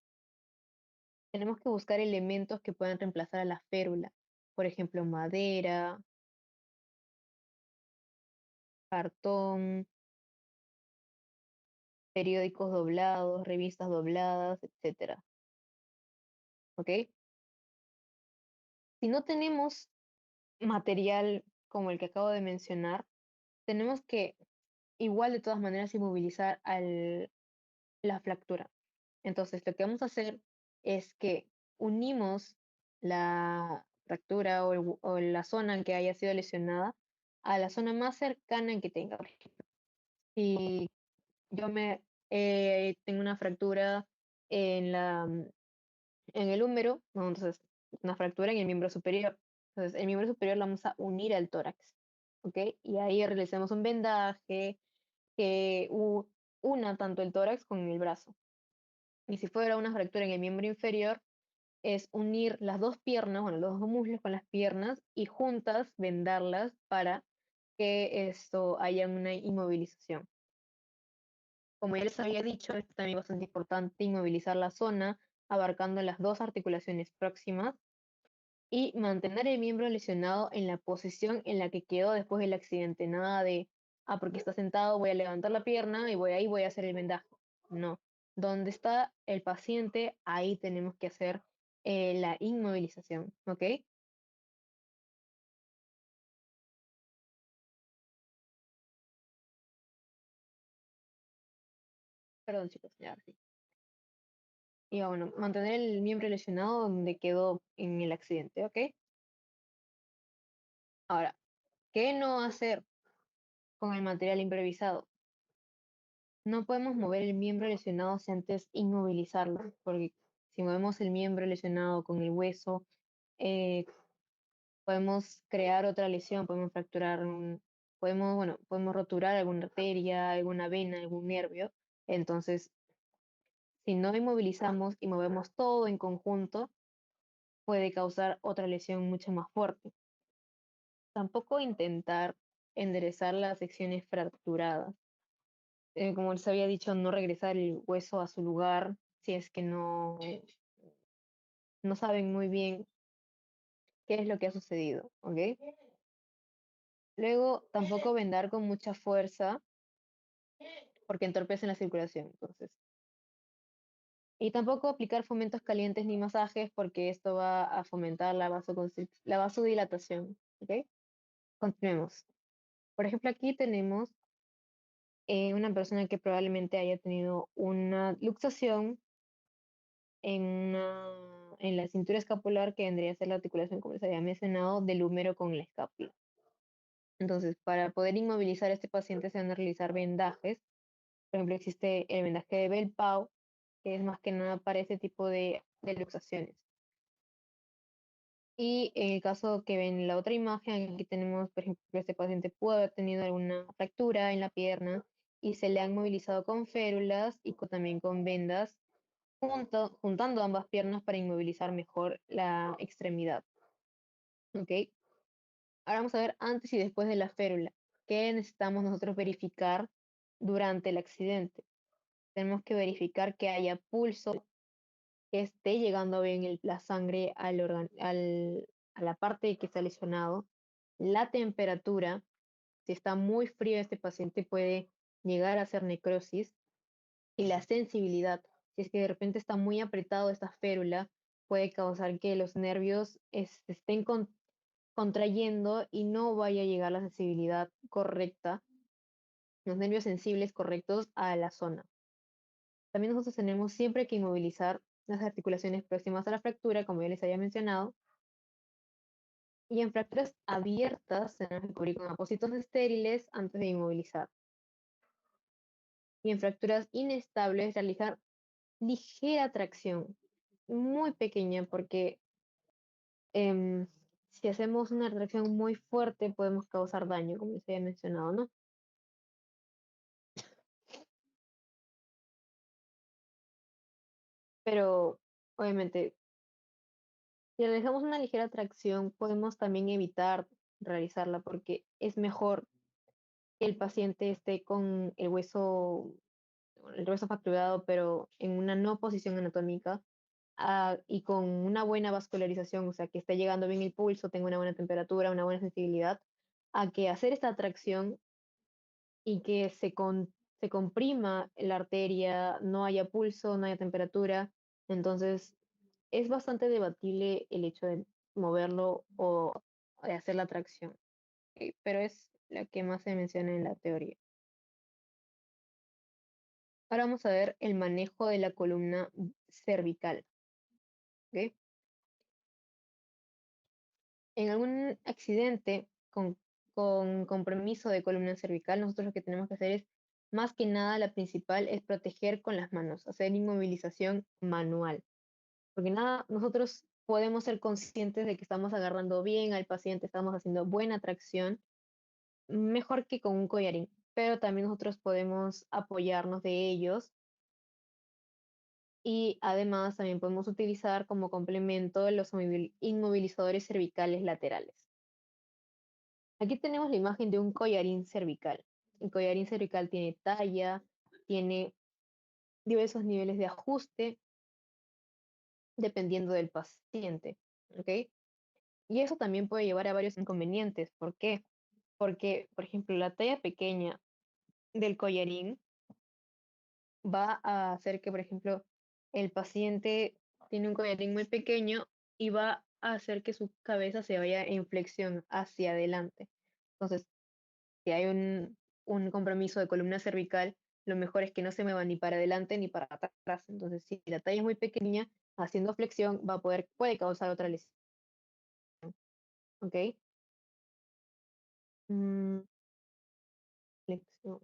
Tenemos que buscar elementos que puedan reemplazar a la férula. Por ejemplo, madera, cartón, periódicos doblados, revistas dobladas, etcétera. ¿Ok? Si no tenemos material como el que acabo de mencionar, tenemos que igual de todas maneras inmovilizar la fractura. Entonces, lo que vamos a hacer es que unimos la fractura o la zona en que haya sido lesionada a la zona más cercana en que tenga. Por ejemplo, si yo tengo una fractura en en el húmero, ¿no? Entonces una fractura en el miembro superior. Entonces, el miembro superior la vamos a unir al tórax, ¿ok? Y ahí realizamos un vendaje que una tanto el tórax con el brazo. Y si fuera una fractura en el miembro inferior, es unir las dos piernas, bueno, los dos muslos con las piernas y juntas vendarlas para que esto haya una inmovilización. Como ya les había dicho, es también bastante importante inmovilizar la zona, abarcando las dos articulaciones próximas y mantener el miembro lesionado en la posición en la que quedó después del accidente. Nada de, porque está sentado, voy a levantar la pierna y voy a hacer el vendaje. No. Donde está el paciente, ahí tenemos que hacer la inmovilización. ¿Ok? Perdón, chicos, ya sí. Y bueno, mantener el miembro lesionado donde quedó en el accidente. ¿Ok? Ahora, ¿qué no hacer con el material improvisado? No podemos mover el miembro lesionado sin antes inmovilizarlo, porque si movemos el miembro lesionado con el hueso, eh, podemos crear otra lesión, podemos fracturar, podemos roturar alguna arteria, alguna vena, algún nervio. Entonces, si no inmovilizamos y movemos todo en conjunto, puede causar otra lesión mucho más fuerte. Tampoco intentar enderezar las secciones fracturadas. Como les había dicho, no regresar el hueso a su lugar si es que no saben muy bien qué es lo que ha sucedido, ¿ok? Luego, tampoco vendar con mucha fuerza porque entorpecen la circulación, entonces. Y tampoco aplicar fomentos calientes ni masajes porque esto va a fomentar la vasodilatación, ¿ok? Continuemos. Por ejemplo, aquí tenemos una persona que probablemente haya tenido una luxación en la cintura escapular, que vendría a ser la articulación, como les había mencionado, del húmero con la escápula. Entonces, para poder inmovilizar a este paciente se van a realizar vendajes. Por ejemplo, existe el vendaje de Bell-Pau, que es más que nada para ese tipo de luxaciones. Y en el caso que ven en la otra imagen, aquí tenemos, por ejemplo, este paciente pudo haber tenido alguna fractura en la pierna y se le han movilizado con férulas y también con vendas, juntando ambas piernas para inmovilizar mejor la extremidad. ¿Ok? Ahora vamos a ver antes y después de la férula. ¿Qué necesitamos nosotros verificar durante el accidente? Tenemos que verificar que haya pulso, que esté llegando bien la sangre a la parte que está lesionado, la temperatura, si está muy frío este paciente puede llegar a hacer necrosis, y la sensibilidad, si es que de repente está muy apretado esta férula, puede causar que los nervios estén contrayendo y no vaya a llegar la sensibilidad correcta, los nervios sensibles correctos a la zona. También nosotros tenemos siempre que inmovilizar las articulaciones próximas a la fractura, como ya les había mencionado. Y en fracturas abiertas tenemos que cubrir con apósitos estériles antes de inmovilizar. Y en fracturas inestables realizar ligera tracción, muy pequeña, porque si hacemos una tracción muy fuerte podemos causar daño, como les había mencionado, ¿no? Pero obviamente, si realizamos una ligera tracción, podemos también evitar realizarla porque es mejor que el paciente esté con el hueso fracturado, pero en una no posición anatómica y con una buena vascularización, o sea, que esté llegando bien el pulso, tenga una buena temperatura, una buena sensibilidad, a que hacer esta tracción y que se comprima la arteria, no haya pulso, no haya temperatura. Entonces, es bastante debatible el hecho de moverlo o de hacer la tracción, ¿ok? Pero es la que más se menciona en la teoría. Ahora vamos a ver el manejo de la columna cervical, ¿ok? En algún accidente con compromiso de columna cervical, nosotros lo que tenemos que hacer es, más que nada, la principal es proteger con las manos, hacer inmovilización manual. Porque nada, nosotros podemos ser conscientes de que estamos agarrando bien al paciente, estamos haciendo buena tracción, mejor que con un collarín, pero también nosotros podemos apoyarnos de ellos y además también podemos utilizar como complemento los inmovilizadores cervicales laterales. Aquí tenemos la imagen de un collarín cervical. El collarín cervical tiene talla, tiene diversos niveles de ajuste dependiendo del paciente, ¿ok? Y eso también puede llevar a varios inconvenientes. ¿Por qué? Porque, por ejemplo, la talla pequeña del collarín va a hacer que, por ejemplo, el paciente tiene un collarín muy pequeño y va a hacer que su cabeza se vaya en flexión hacia adelante. Entonces, si hay un compromiso de columna cervical, lo mejor es que no se mueva ni para adelante ni para atrás. Entonces, si la talla es muy pequeña, haciendo flexión puede causar otra lesión. ¿Ok? Mm, flexión.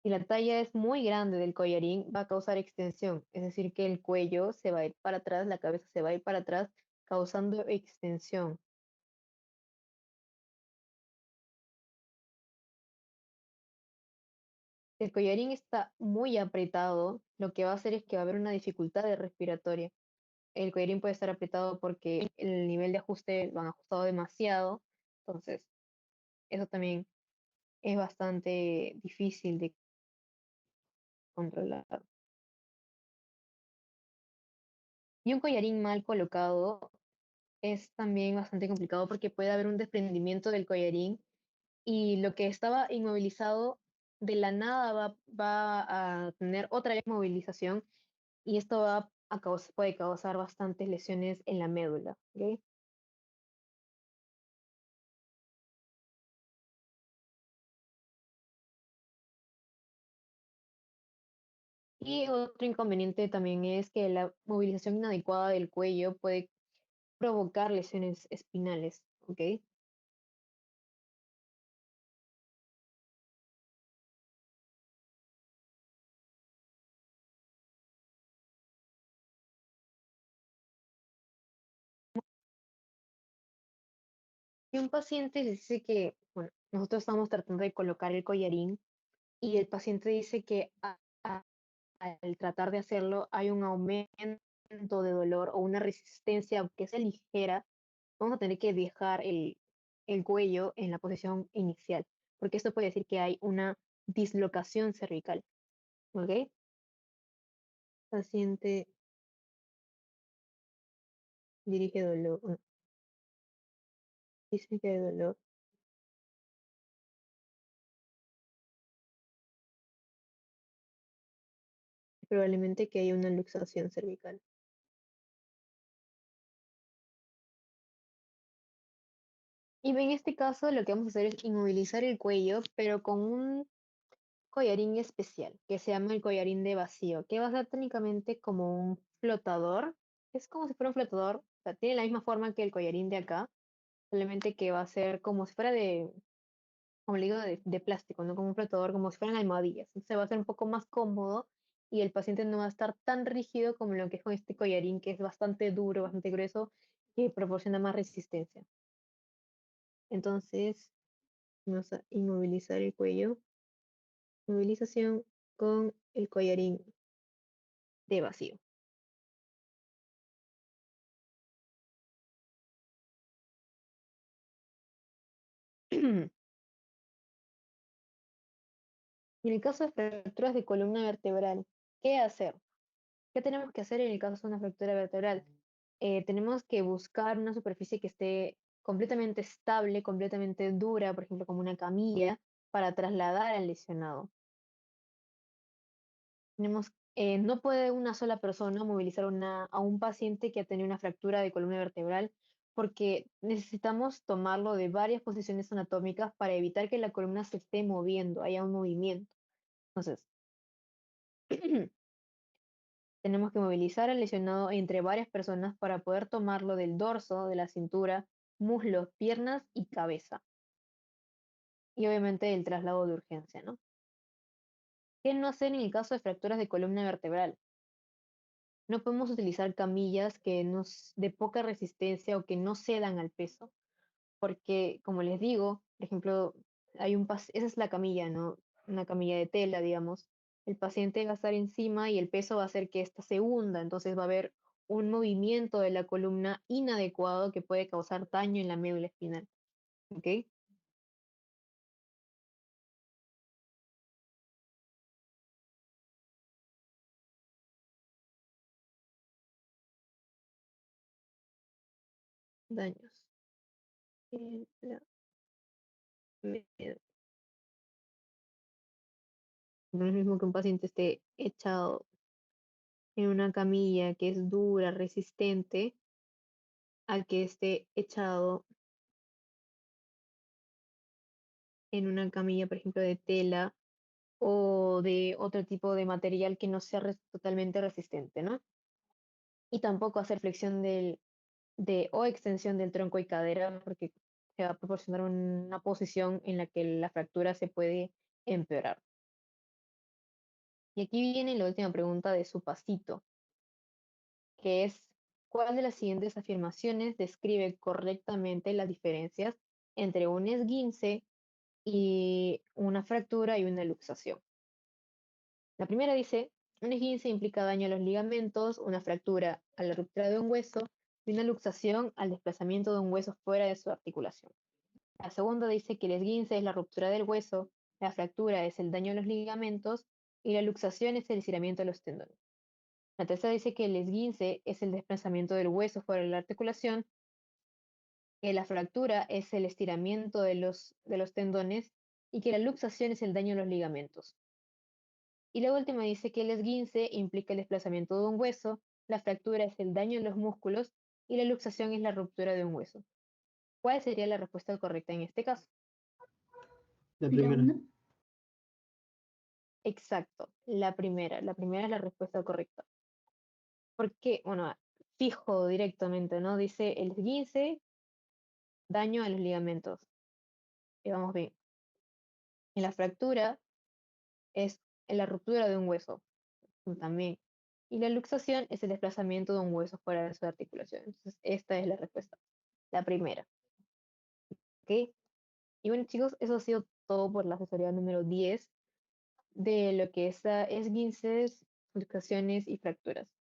Si la talla es muy grande del collarín, va a causar extensión, es decir, que el cuello se va a ir para atrás, la cabeza se va a ir para atrás, causando extensión. Si el collarín está muy apretado, lo que va a hacer es que va a haber una dificultad respiratoria. El collarín puede estar apretado porque el nivel de ajuste lo han ajustado demasiado, entonces eso también es bastante difícil de controlar. Y un collarín mal colocado es también bastante complicado porque puede haber un desprendimiento del collarín y lo que estaba inmovilizado de la nada va a tener otra vez movilización y esto puede causar bastantes lesiones en la médula. ¿Ok? Y otro inconveniente también es que la movilización inadecuada del cuello puede provocar lesiones espinales. ¿Ok? Si un paciente dice que, bueno, nosotros estamos tratando de colocar el collarín y el paciente dice que al tratar de hacerlo hay un aumento de dolor o una resistencia, aunque sea ligera, vamos a tener que dejar el cuello en la posición inicial, porque esto puede decir que hay una dislocación cervical, ¿ok? Paciente dirige dolor, dice que hay dolor. Probablemente que hay una luxación cervical. Y en este caso lo que vamos a hacer es inmovilizar el cuello, pero con un collarín especial, que se llama el collarín de vacío, que va a ser técnicamente como un flotador. Es como si fuera un flotador, o sea, tiene la misma forma que el collarín de acá, solamente que va a ser como si fuera de, como le digo, de plástico, ¿no? Como un flotador, como si fueran almohadillas. Entonces va a ser un poco más cómodo y el paciente no va a estar tan rígido como lo que es con este collarín, que es bastante duro, bastante grueso, que proporciona más resistencia. Entonces, vamos a inmovilizar el cuello. Movilización con el collarín de vacío. En el caso de fracturas de columna vertebral, ¿qué hacer? ¿Qué tenemos que hacer en el caso de una fractura vertebral? Tenemos que buscar una superficie que esté completamente estable, completamente dura, por ejemplo, como una camilla, para trasladar al lesionado. No puede una sola persona movilizar a un paciente que ha tenido una fractura de columna vertebral porque necesitamos tomarlo de varias posiciones anatómicas para evitar que la columna se esté moviendo, haya un movimiento. Entonces, tenemos que movilizar al lesionado entre varias personas para poder tomarlo del dorso, de la cintura, muslos, piernas y cabeza. Y obviamente el traslado de urgencia, ¿no? ¿Qué no hacer en el caso de fracturas de columna vertebral? No podemos utilizar camillas de poca resistencia o que no cedan al peso, porque como les digo, por ejemplo, esa es la camilla, ¿no? Una camilla de tela, digamos. El paciente va a estar encima y el peso va a hacer que ésta se hunda, entonces va a haber un movimiento de la columna inadecuado que puede causar daño en la médula espinal, ¿ok? Daños en la médula. No es lo mismo que un paciente esté echado en una camilla que es dura, resistente, al que esté echado en una camilla, por ejemplo, de tela o de otro tipo de material que no sea totalmente resistente, ¿no? Y tampoco hacer flexión o extensión del tronco y cadera porque se va a proporcionar una posición en la que la fractura se puede empeorar. Y aquí viene la última pregunta de su pasito, que es, ¿cuál de las siguientes afirmaciones describe correctamente las diferencias entre un esguince y una fractura y una luxación? La primera dice, un esguince implica daño a los ligamentos, una fractura a la ruptura de un hueso y una luxación al desplazamiento de un hueso fuera de su articulación. La segunda dice que el esguince es la ruptura del hueso, la fractura es el daño a los ligamentos y la luxación es el estiramiento de los tendones. La tercera dice que el esguince es el desplazamiento del hueso fuera de la articulación, que la fractura es el estiramiento de los tendones y que la luxación es el daño a los ligamentos. Y la última dice que el esguince implica el desplazamiento de un hueso, la fractura es el daño en los músculos y la luxación es la ruptura de un hueso. ¿Cuál sería la respuesta correcta en este caso? La La primera. una. Exacto, la primera. La primera es la respuesta correcta. Porque, bueno, fijo directamente, ¿no? Dice el esguince, daño a los ligamentos. Y vamos bien. Y la fractura es la ruptura de un hueso también. Y la luxación es el desplazamiento de un hueso fuera de su articulación. Entonces, esta es la respuesta. La primera. ¿ok? Y bueno, chicos, eso ha sido todo por la asesoría número 10 de lo que es esguinces, luxaciones y fracturas.